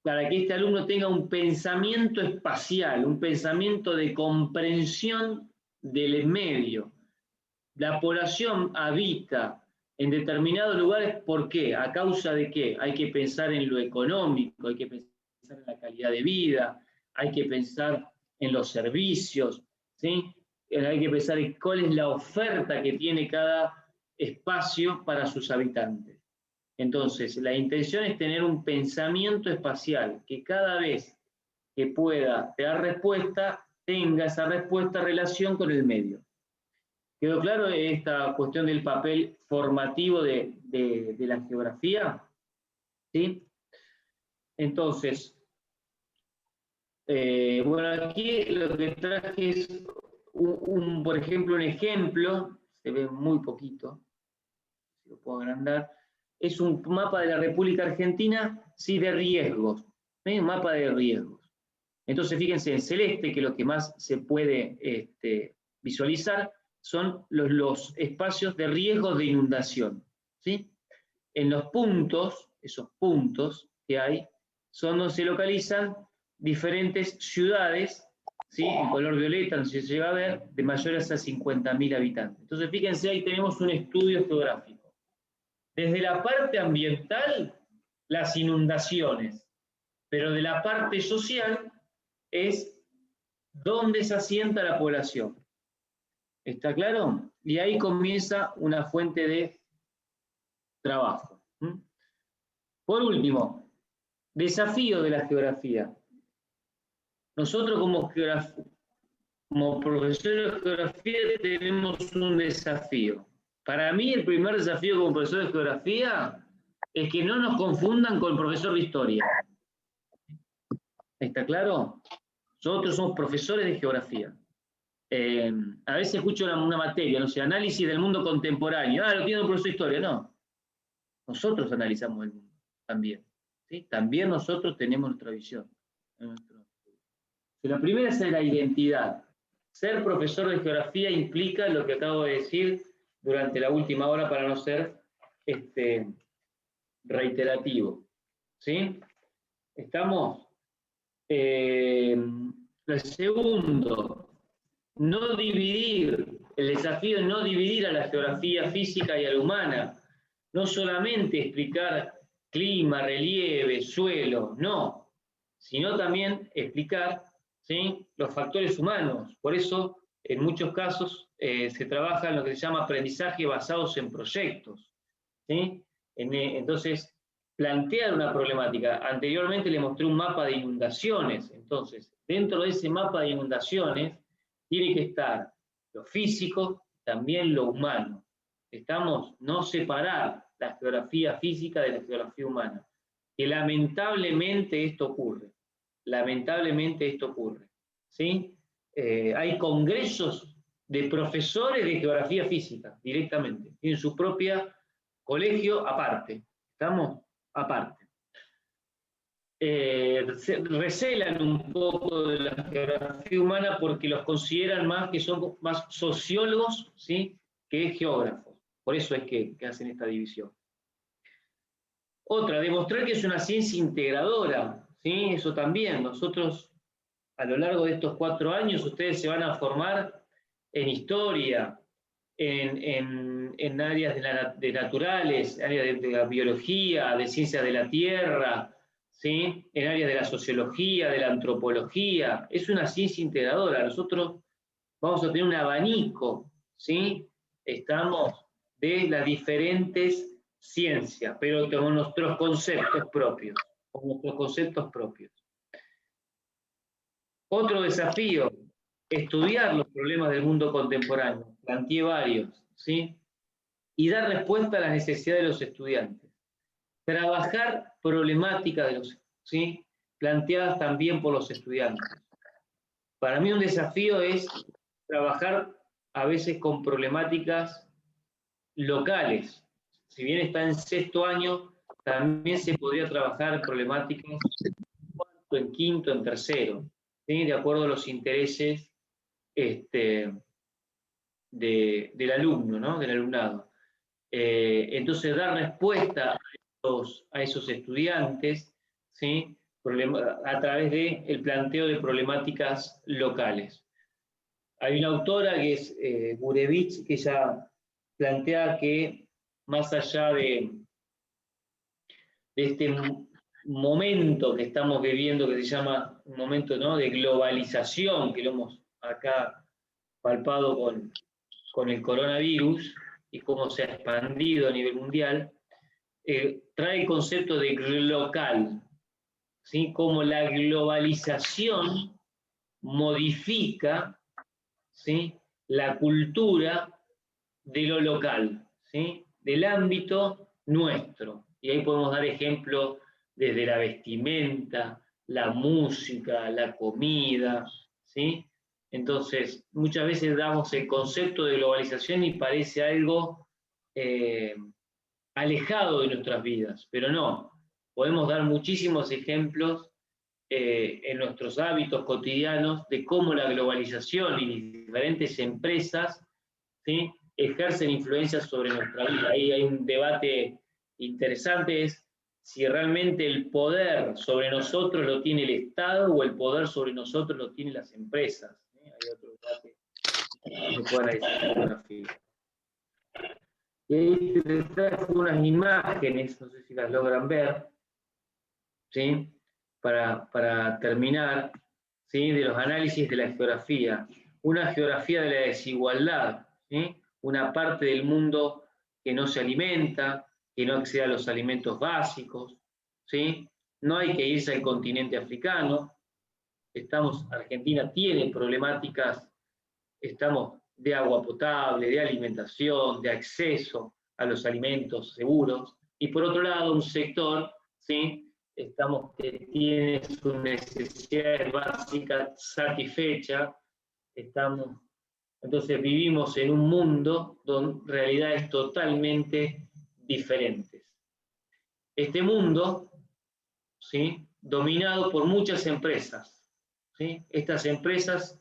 para que este alumno tenga un pensamiento espacial, un pensamiento de comprensión del medio. La población habita en determinados lugares, ¿por qué? ¿A causa de qué? Hay que pensar en lo económico, hay que pensar en la calidad de vida, hay que pensar en los servicios, ¿sí? Hay que pensar en cuál es la oferta que tiene cada espacio para sus habitantes. Entonces, la intención es tener un pensamiento espacial, que cada vez que pueda dar respuesta, tenga esa respuesta en relación con el medio. ¿Quedó claro esta cuestión del papel formativo de la geografía? ¿Sí? Entonces, bueno, aquí lo que traje es, por ejemplo, un ejemplo, se ve muy poquito, si lo puedo agrandar, es un mapa de la República Argentina, sí, de riesgos, un mapa de riesgos. Entonces, fíjense, en celeste, que lo que más se puede visualizar son los espacios de riesgos de inundación, ¿sí? En los puntos, esos puntos que hay, son donde se localizan diferentes ciudades, ¿sí?, en color violeta, no sé si se llega a ver, de mayores a 50.000 habitantes. Entonces, fíjense, ahí tenemos un estudio geográfico. Desde la parte ambiental, las inundaciones, pero de la parte social es dónde se asienta la población. ¿Está claro? Y ahí comienza una fuente de trabajo. Por último, desafío de la geografía. Nosotros como profesores de geografía tenemos un desafío. Para mí el primer desafío como profesor de geografía es que no nos confundan con el profesor de historia. ¿Está claro? Nosotros somos profesores de geografía. A veces escucho una materia, no sé, análisis del mundo contemporáneo. Ah, lo tiene un profesor de historia. No. Nosotros analizamos el mundo también. ¿Sí? También nosotros tenemos nuestra visión. La primera es la identidad. Ser profesor de geografía implica lo que acabo de decir durante la última hora para no ser reiterativo. ¿Sí? ¿Estamos? El segundo, no dividir, el desafío es no dividir a la geografía física y a la humana. No solamente explicar clima, relieve, suelo, no, sino también explicar, ¿sí?, los factores humanos. Por eso, en muchos casos, se trabaja en lo que se llama aprendizaje basados en proyectos, ¿sí? Entonces, plantear una problemática. Anteriormente le mostré un mapa de inundaciones. Entonces, dentro de ese mapa de inundaciones, tiene que estar lo físico, también lo humano. Estamos, no separar la geografía física de la geografía humana. Que lamentablemente esto ocurre. Lamentablemente esto ocurre. ¿Sí? Hay congresos de profesores de geografía física, directamente. Tienen su propia colegio aparte. ¿Estamos? Aparte. Recelan un poco de la geografía humana porque los consideran más que son más sociólogos, ¿sí?, que geógrafos. Por eso es que hacen esta división. Otra, demostrar que es una ciencia integradora, ¿sí? Eso también. Nosotros, a lo largo de estos 4 años, ustedes se van a formar en historia, en áreas de naturales, áreas de la biología, de ciencias de la tierra, ¿sí? En áreas de la sociología, de la antropología. Es una ciencia integradora. Nosotros vamos a tener un abanico, ¿sí? Estamos de las diferentes ciencias, pero con nuestros conceptos propios. Con nuestros conceptos propios. Otro desafío, estudiar los problemas del mundo contemporáneo. Planteé varios, ¿sí? Y dar respuesta a las necesidades de los estudiantes. Trabajar problemáticas de los, ¿sí? Planteadas también por los estudiantes. Para mí un desafío es trabajar a veces con problemáticas locales. Si bien está en sexto año, también se podría trabajar problemáticas en cuarto, en quinto, en tercero, ¿sí? De acuerdo a los intereses del alumno, ¿no? Del alumnado. Entonces, dar respuesta a esos estudiantes, ¿sí? A través del planteo de problemáticas locales. Hay una autora que es Gurevich, que ella plantea que más allá de este momento que estamos viviendo, que se llama un momento, ¿no?, de globalización, que lo hemos acá palpado con el coronavirus y cómo se ha expandido a nivel mundial, trae el concepto de local, ¿sí? Cómo la globalización modifica, ¿sí?, la cultura de lo local, ¿sí?, del ámbito nuestro. Y ahí podemos dar ejemplos desde la vestimenta, la música, la comida, ¿sí? Entonces, muchas veces damos el concepto de globalización y parece algo alejado de nuestras vidas, pero no. Podemos dar muchísimos ejemplos en nuestros hábitos cotidianos de cómo la globalización y diferentes empresas, ¿sí?, ejercen influencias sobre nuestra vida. Ahí hay un debate interesante, es si realmente el poder sobre nosotros lo tiene el Estado o el poder sobre nosotros lo tienen las empresas. Hay otro debate que se puede analizar. Y ahí les traje unas imágenes, no sé si las logran ver, ¿sí?, para terminar, ¿sí?, de los análisis de la geografía. Una geografía de la desigualdad, ¿sí?, una parte del mundo que no se alimenta, que no accede a los alimentos básicos, ¿sí? No hay que irse al continente africano. Argentina tiene problemáticas, estamos de agua potable, de alimentación, de acceso a los alimentos seguros, y por otro lado un sector, ¿sí?, que tiene sus necesidades básicas satisfechas. Entonces vivimos en un mundo donde realidades totalmente diferentes. Este mundo, ¿sí?, dominado por muchas empresas, ¿sí? Estas empresas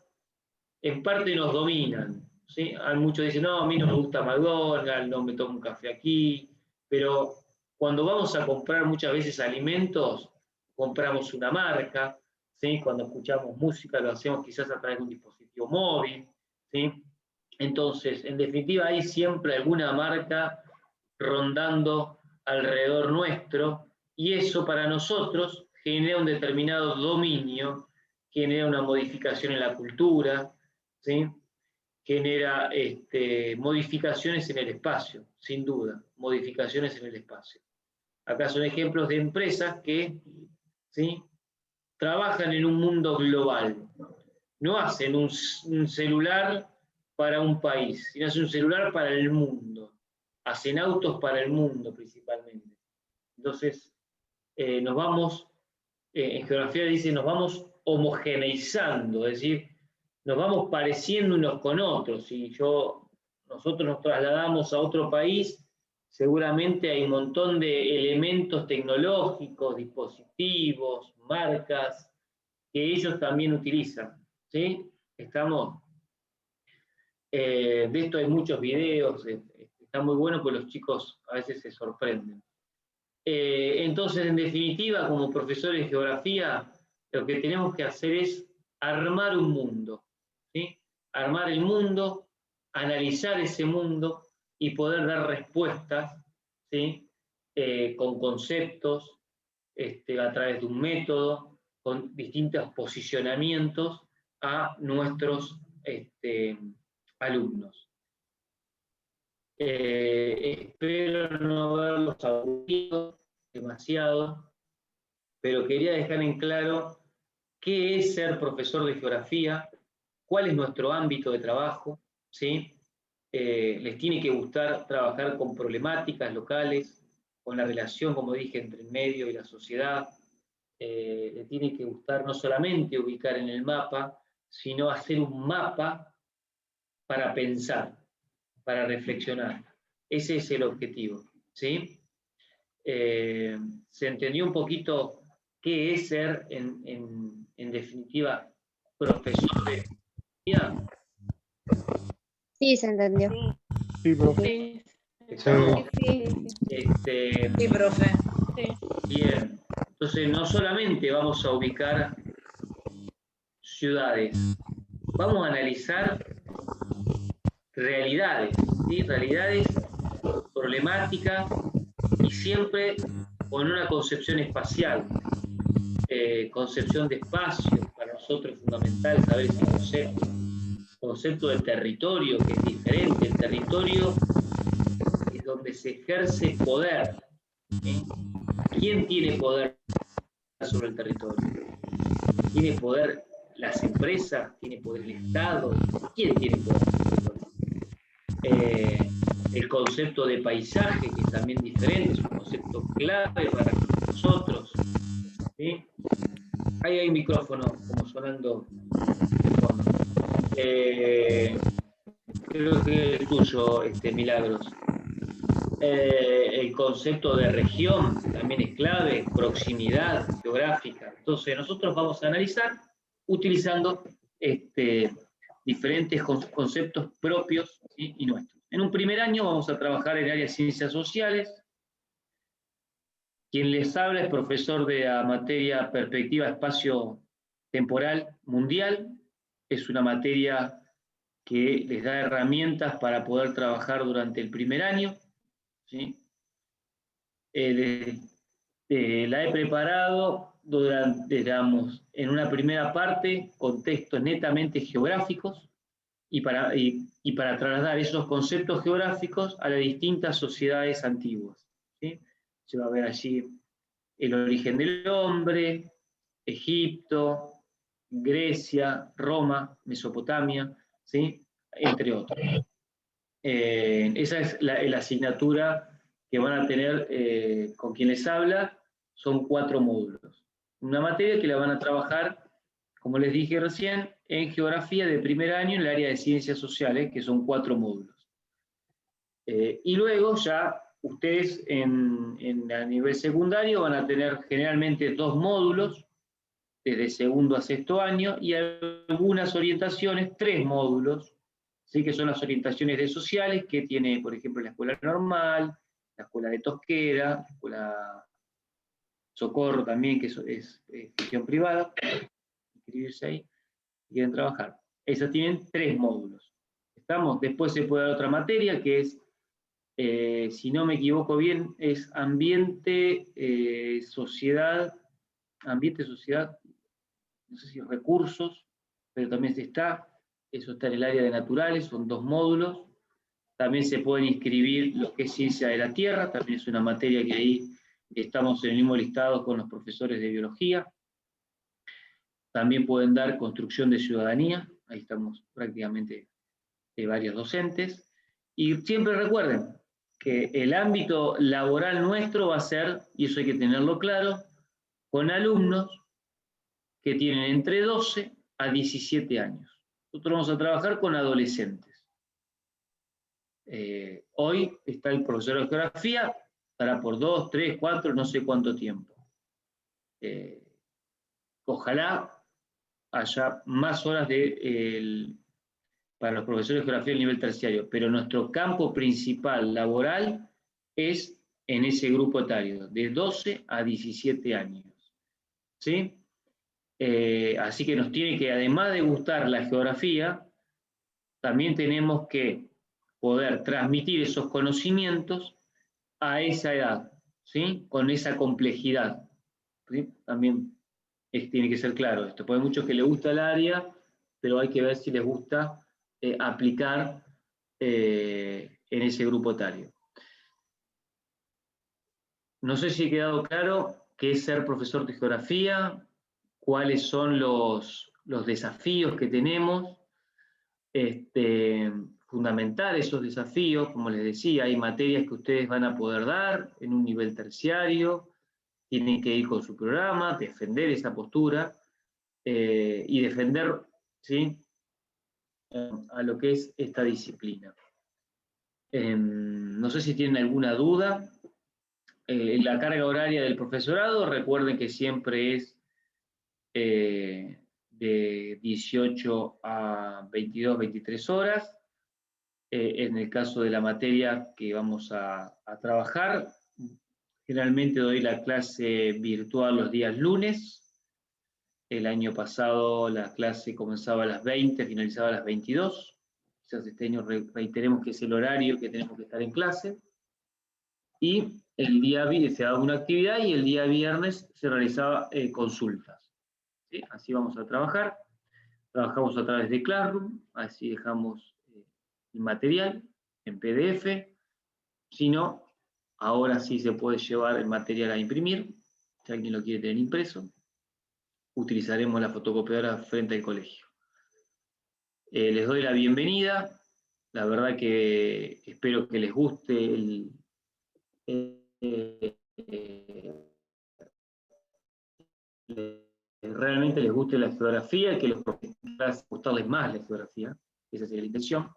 en parte nos dominan, ¿sí? Muchos dicen, no, a mí no me gusta McDonald's, no me tomo un café aquí, pero cuando vamos a comprar muchas veces alimentos, compramos una marca, ¿sí? Cuando escuchamos música lo hacemos quizás a través de un dispositivo móvil, ¿sí? Entonces, en definitiva, hay siempre alguna marca rondando alrededor nuestro, y eso para nosotros genera un determinado dominio, genera una modificación en la cultura, ¿sí?, genera modificaciones en el espacio, sin duda, modificaciones en el espacio. Acá son ejemplos de empresas que, ¿sí?, trabajan en un mundo global. No hacen un celular para un país, sino hacen un celular para el mundo. Hacen autos para el mundo principalmente. Entonces, nos vamos, en geografía dice, nos vamos homogeneizando, es decir, nos vamos pareciendo unos con otros. Si nosotros nos trasladamos a otro país, seguramente hay un montón de elementos tecnológicos, dispositivos, marcas, que ellos también utilizan, ¿sí? De esto hay muchos videos, está muy bueno porque los chicos a veces se sorprenden. Entonces, en definitiva, como profesores de geografía, lo que tenemos que hacer es armar un mundo, ¿sí? Armar el mundo, analizar ese mundo y poder dar respuestas, ¿sí?, con conceptos, a través de un método, con distintos posicionamientos a nuestros alumnos. Espero no haberlos aburrido demasiado, pero quería dejar en claro qué es ser profesor de geografía, cuál es nuestro ámbito de trabajo, ¿sí? Les tiene que gustar trabajar con problemáticas locales, con la relación, como dije, entre el medio y la sociedad. Les tiene que gustar no solamente ubicar en el mapa, sino hacer un mapa para pensar, para reflexionar. Ese es el objetivo, ¿sí? ¿Se entendió un poquito qué es ser, en definitiva, profesor de geografía? Sí, se entendió. Sí, profe. Sí, ¿Estamos? sí, Sí, profe. sí. Bien. Entonces, no solamente vamos a ubicar ciudades, vamos a analizar realidades, ¿sí? Realidades problemáticas y siempre con una concepción espacial, concepción de espacio. Para nosotros es fundamental saber ese concepto de territorio, que es diferente. El territorio es donde se ejerce poder, ¿sí? ¿Quién tiene poder sobre el territorio? ¿Tiene poder las empresas? ¿Tiene poder el Estado? ¿Quién tiene poder sobre el territorio? El concepto de paisaje, que es también diferente, es un concepto clave para nosotros, ¿sí? Ahí hay un micrófono como sonando de fondo. Creo que es tuyo, Milagros. El concepto de región también es clave, proximidad geográfica. Entonces nosotros vamos a analizar utilizando diferentes conceptos propios, ¿sí? Y nuestros. En un primer año vamos a trabajar en el área de ciencias sociales. Quien les habla es profesor de la materia Perspectiva Espacio Temporal Mundial. Es una materia que les da herramientas para poder trabajar durante el primer año, ¿sí? La he preparado durante, digamos, en una primera parte con textos netamente geográficos y para trasladar esos conceptos geográficos a las distintas sociedades antiguas, ¿sí? Se va a ver allí el origen del hombre, Egipto, Grecia, Roma, Mesopotamia, ¿sí? Entre otros. Esa es la asignatura que van a tener con quien les habla. Son 4 módulos. Una materia que la van a trabajar, como les dije recién, en geografía de primer año en el área de ciencias sociales, que son 4 módulos. Y luego ya ustedes a nivel secundario van a tener generalmente 2 módulos, desde segundo a sexto año, y algunas orientaciones, 3 módulos, ¿sí? Que son las orientaciones de sociales, que tiene, por ejemplo, la escuela normal, la escuela de Tosquera, la escuela Socorro también, que es gestión privada, inscribirse ahí, y quieren trabajar. Esas tienen 3 módulos. ¿Estamos? Después se puede dar otra materia, que es, si no me equivoco bien, es ambiente, sociedad, no sé si recursos, pero también eso está en el área de naturales, son 2 módulos. También se pueden inscribir lo que es ciencia de la tierra, también es una materia que ahí estamos en el mismo listado con los profesores de biología. También pueden dar construcción de ciudadanía, ahí estamos prácticamente varios docentes. Y siempre recuerden que el ámbito laboral nuestro va a ser, y eso hay que tenerlo claro, con alumnos que tienen entre 12 a 17 años. Nosotros vamos a trabajar con adolescentes. Hoy está el profesor de geografía, estará por 2, 3, 4, no sé cuánto tiempo. Ojalá haya más horas para los profesores de geografía a nivel terciario, pero nuestro campo principal laboral es en ese grupo etario, de 12 a 17 años. ¿Sí? Así que nos tiene que, además de gustar la geografía, también tenemos que poder transmitir esos conocimientos a esa edad, ¿sí? Con esa complejidad. ¿sí? También tiene que ser claro esto, porque hay muchos que les gusta el área, pero hay que ver si les gusta aplicar en ese grupo etario. No sé si ha quedado claro qué es ser profesor de geografía, cuáles son los desafíos que tenemos, fundamentar esos desafíos. Como les decía, hay materias que ustedes van a poder dar en un nivel terciario, tienen que ir con su programa, defender esa postura y defender, ¿sí?, a lo que es esta disciplina. No sé si tienen alguna duda. La carga horaria del profesorado, recuerden que siempre es de 18 a 22, 23 horas. En el caso de la materia que vamos a trabajar, generalmente doy la clase virtual los días lunes. El año pasado la clase comenzaba a las 20, finalizaba a las 22. Quizás este año reiteremos que es el horario que tenemos que estar en clase. Y el día viernes se daba una actividad y el día viernes se realizaba consultas. ¿Sí? Así vamos a trabajar. Trabajamos a través de Classroom, así dejamos el material en PDF. Si no, ahora sí se puede llevar el material a imprimir, si alguien lo quiere tener impreso. Utilizaremos la fotocopiadora frente al colegio. Les doy la bienvenida. La verdad que espero que les guste realmente les guste la geografía, que les pueda gustarles más la geografía. Esa sería la intención.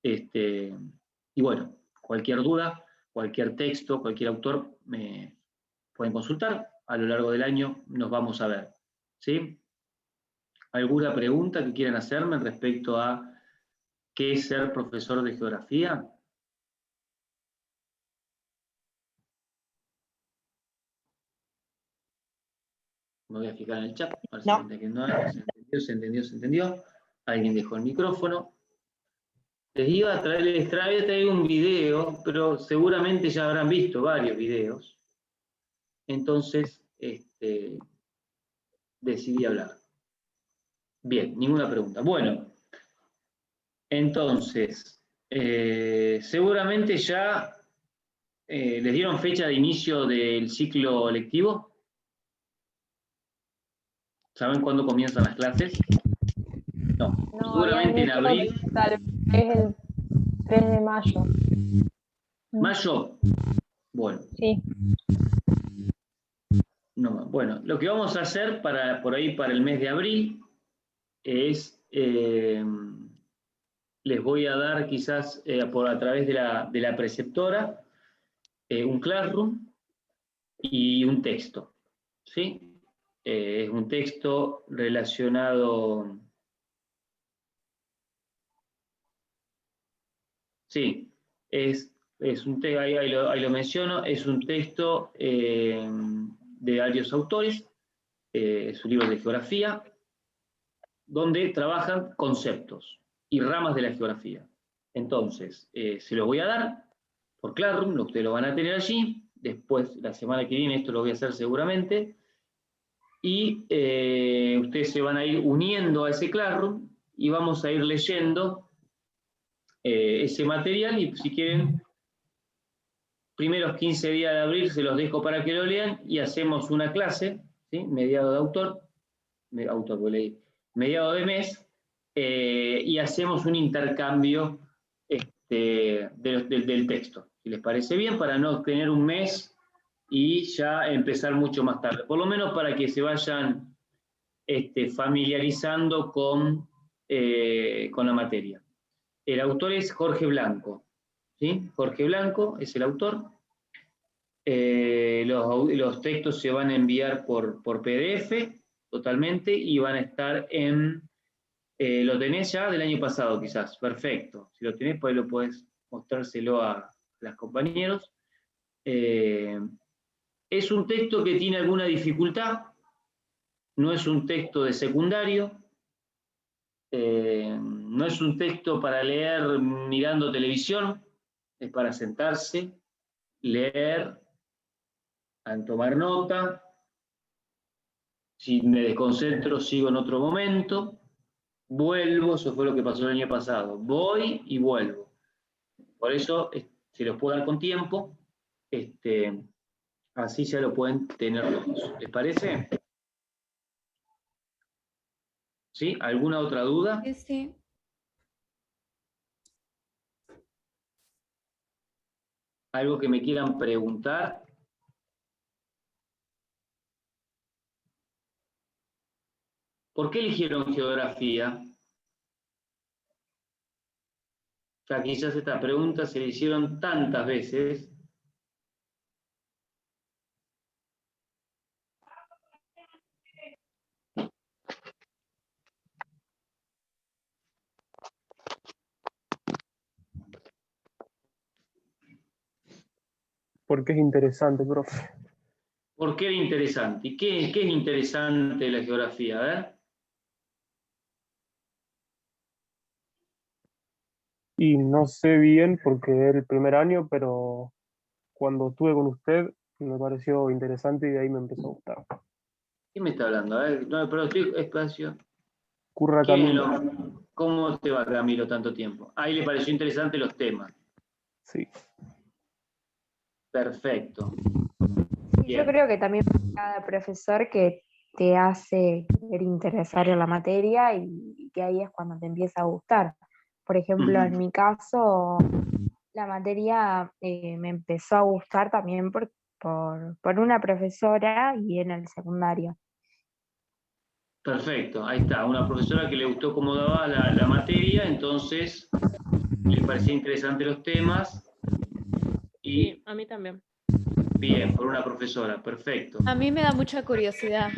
Y bueno, cualquier duda, cualquier texto, cualquier autor, me pueden consultar. A lo largo del año nos vamos a ver. ¿Sí? ¿Alguna pregunta que quieran hacerme respecto a qué es ser profesor de geografía? Me voy a fijar en el chat. A ver si se entendió. Alguien dejó el micrófono. Les traer un video, pero seguramente ya habrán visto varios videos. Entonces, decidí hablar. Bien, ninguna pregunta. Bueno, entonces, seguramente ya les dieron fecha de inicio del ciclo lectivo. ¿Saben cuándo comienzan las clases? No, seguramente en abril. Es el 3 de mayo. ¿Mayo? Bueno. Sí. No, bueno, lo que vamos a hacer por ahí para el mes de abril es, les voy a dar quizás a través de la preceptora un Classroom y un texto, ¿sí? Es un texto relacionado... Sí, es un texto, ahí lo menciono, es un texto de varios autores, es un libro de geografía, donde trabajan conceptos y ramas de la geografía. Entonces, se los voy a dar por Classroom, ustedes lo van a tener allí, después, la semana que viene, esto lo voy a hacer seguramente, y ustedes se van a ir uniendo a ese Classroom y vamos a ir leyendo ese material, y si quieren, primeros 15 días de abril se los dejo para que lo lean y hacemos una clase, ¿sí? Mediado de mes, y hacemos un intercambio del texto, si les parece bien, para no tener un mes y ya empezar mucho más tarde, por lo menos para que se vayan familiarizando con la materia. El autor es Jorge Blanco, ¿sí? Jorge Blanco es el autor. Los textos se van a enviar por PDF totalmente y van a estar en... ¿Lo tenés ya del año pasado quizás? Perfecto. Si lo tenés, pues lo podés mostrárselo a los compañeros. Es un texto que tiene alguna dificultad, no es un texto de secundario, no es un texto para leer mirando televisión, es para sentarse, leer, tomar nota Si me desconcentro, sigo en otro momento, vuelvo, eso fue lo que pasó el año pasado. Voy y vuelvo. Por eso, se los puedo dar con tiempo, así ya lo pueden tener todos. ¿Les parece? ¿Sí? ¿Alguna otra duda? Sí, sí. ¿Algo que me quieran preguntar? ¿Por qué eligieron geografía? Ya quizás esta pregunta se le hicieron tantas veces. Porque es interesante, profe. ¿Por qué era interesante? ¿Y qué es interesante de la geografía? A ver. Y no sé bien porque es el primer año, pero cuando estuve con usted me pareció interesante y de ahí me empezó a gustar. ¿Quién me está hablando? A ver, no, pero estoy espacio. Curra Camilo. ¿Cómo te va, Camilo, tanto tiempo? Ahí le pareció interesante los temas. Sí. Perfecto. Yo creo que también cada profesor que te hace querer interesar en la materia y que ahí es cuando te empieza a gustar. Por ejemplo, en mi caso, la materia me empezó a gustar también por una profesora y en el secundario. Perfecto, ahí está. Una profesora que le gustó cómo daba la materia, entonces le parecía interesante los temas. Y Sí, a mí también. bien, por una profesora, perfecto. A mí me da mucha curiosidad.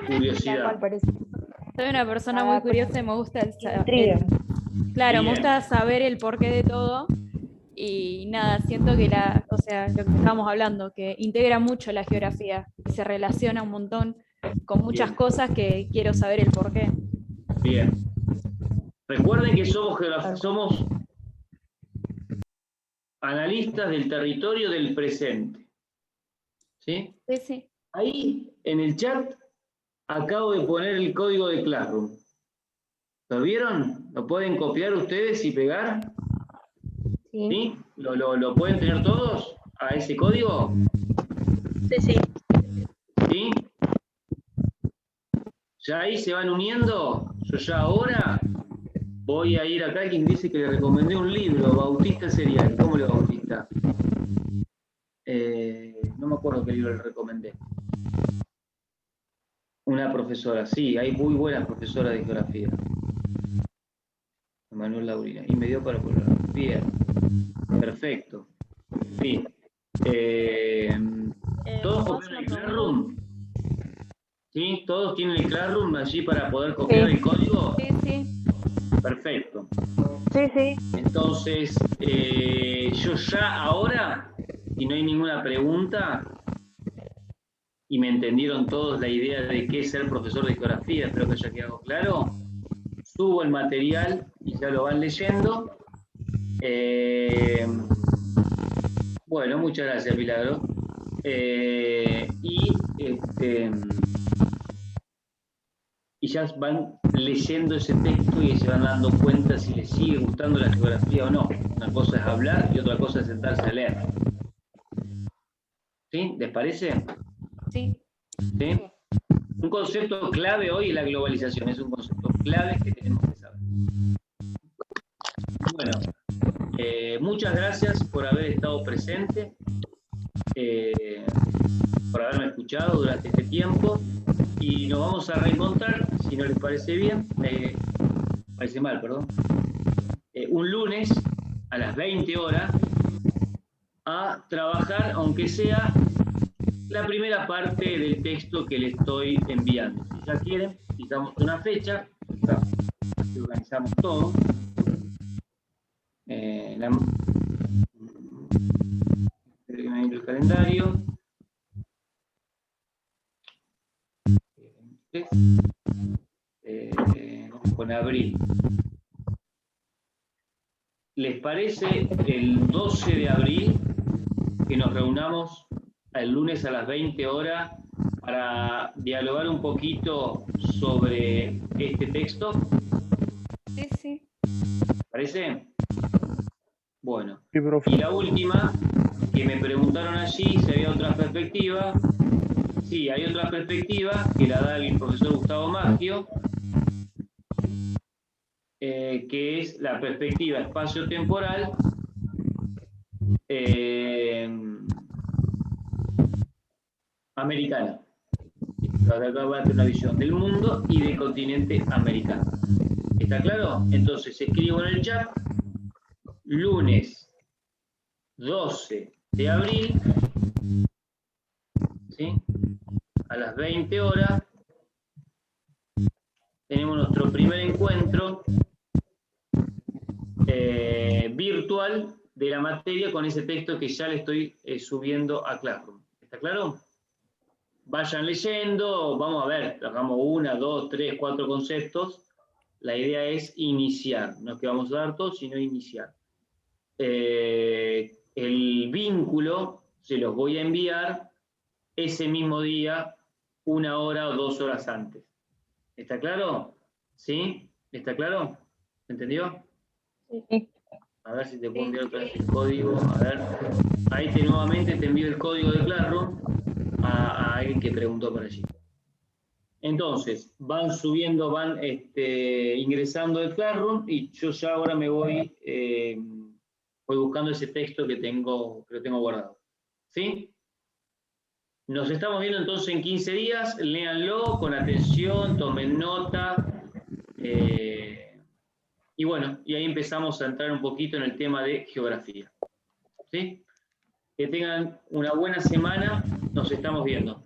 Curiosidad. Soy una persona muy curiosa y me gusta Intriga. Claro, Bien. me gusta saber el porqué de todo. Y nada, siento que o sea, lo que estábamos hablando, que integra mucho la geografía, que se relaciona un montón con muchas Bien. cosas que quiero saber el porqué. Bien. Recuerden que somos analistas del territorio del presente. ¿Sí? Sí, sí. Ahí, en el chat, acabo de poner el código de Classroom. ¿Lo vieron? ¿Lo pueden copiar ustedes y pegar? Sí. ¿Sí? ¿Lo pueden tener todos a ese código? Sí, sí. ¿Sí? Ya ahí se van uniendo. Yo ya ahora voy a ir acá. Alguien dice que le recomendé un libro, Bautista Serial. ¿Cómo le Bautista? No me acuerdo qué libro le recomendé. Una profesora, sí, hay muy buenas profesoras de geografía. Manuel Laurina. Y me dio para ponerlo. Bien. Perfecto. Sí. ¿Todos copian el Classroom? ¿Sí? ¿Todos tienen el Classroom allí para poder copiar el código? Sí, sí. Perfecto. Sí, sí. Entonces, yo ya ahora, si no hay ninguna pregunta, y me entendieron todos la idea de qué es ser profesor de geografía, espero que haya quedado claro, subo el material y ya lo van leyendo. Bueno, muchas gracias, Milagro. Y ya van leyendo ese texto y se van dando cuenta si les sigue gustando la geografía o no. Una cosa es hablar y otra cosa es sentarse a leer. ¿Sí? ¿Les parece? Sí. ¿Sí? Un concepto clave hoy es la globalización, es un concepto clave que tenemos que saber. Bueno, muchas gracias por haber estado presente, por haberme escuchado durante este tiempo, y nos vamos a reencontrar, si no les parece bien, parece mal, perdón, un lunes a las 20 horas a trabajar, aunque sea la primera parte del texto que le estoy enviando. Si ya quieren, fijamos una fecha, así organizamos todo. El calendario. Con abril. ¿Les parece el 12 de abril que nos reunamos el lunes a las 20 horas para dialogar un poquito sobre este texto? Sí, sí. ¿Parece? Bueno. Sí, profe. Y la última, que me preguntaron allí si había otra perspectiva. Sí, hay otra perspectiva que la da el profesor Gustavo Maggio, que es la perspectiva espacio-temporal americana. Acá va a tener una visión del mundo y del continente americano. ¿Está claro? Entonces escribo en el chat, lunes 12 de abril, ¿sí? A las 20 horas, tenemos nuestro primer encuentro virtual de la materia con ese texto que ya le estoy subiendo a Classroom. ¿Está claro? Vayan leyendo, vamos a ver, trabajamos 1, 2, 3, 4 conceptos. La idea es iniciar, no es que vamos a dar todo, sino iniciar. El vínculo se los voy a enviar ese mismo día, 1 hora o 2 horas antes. ¿Está claro? ¿Sí? ¿Está claro? ¿Entendió? Sí. A ver si te puedo enviar otra vez el código. A ver. Ahí nuevamente te envío el código de Classroom a alguien que preguntó por allí. Entonces, van subiendo, van ingresando el Classroom y yo ya ahora me voy buscando ese texto que lo tengo guardado. ¿Sí? Nos estamos viendo entonces en 15 días. Léanlo con atención, tomen nota. Y bueno, y ahí empezamos a entrar un poquito en el tema de geografía. ¿Sí? Que tengan una buena semana. Nos estamos viendo.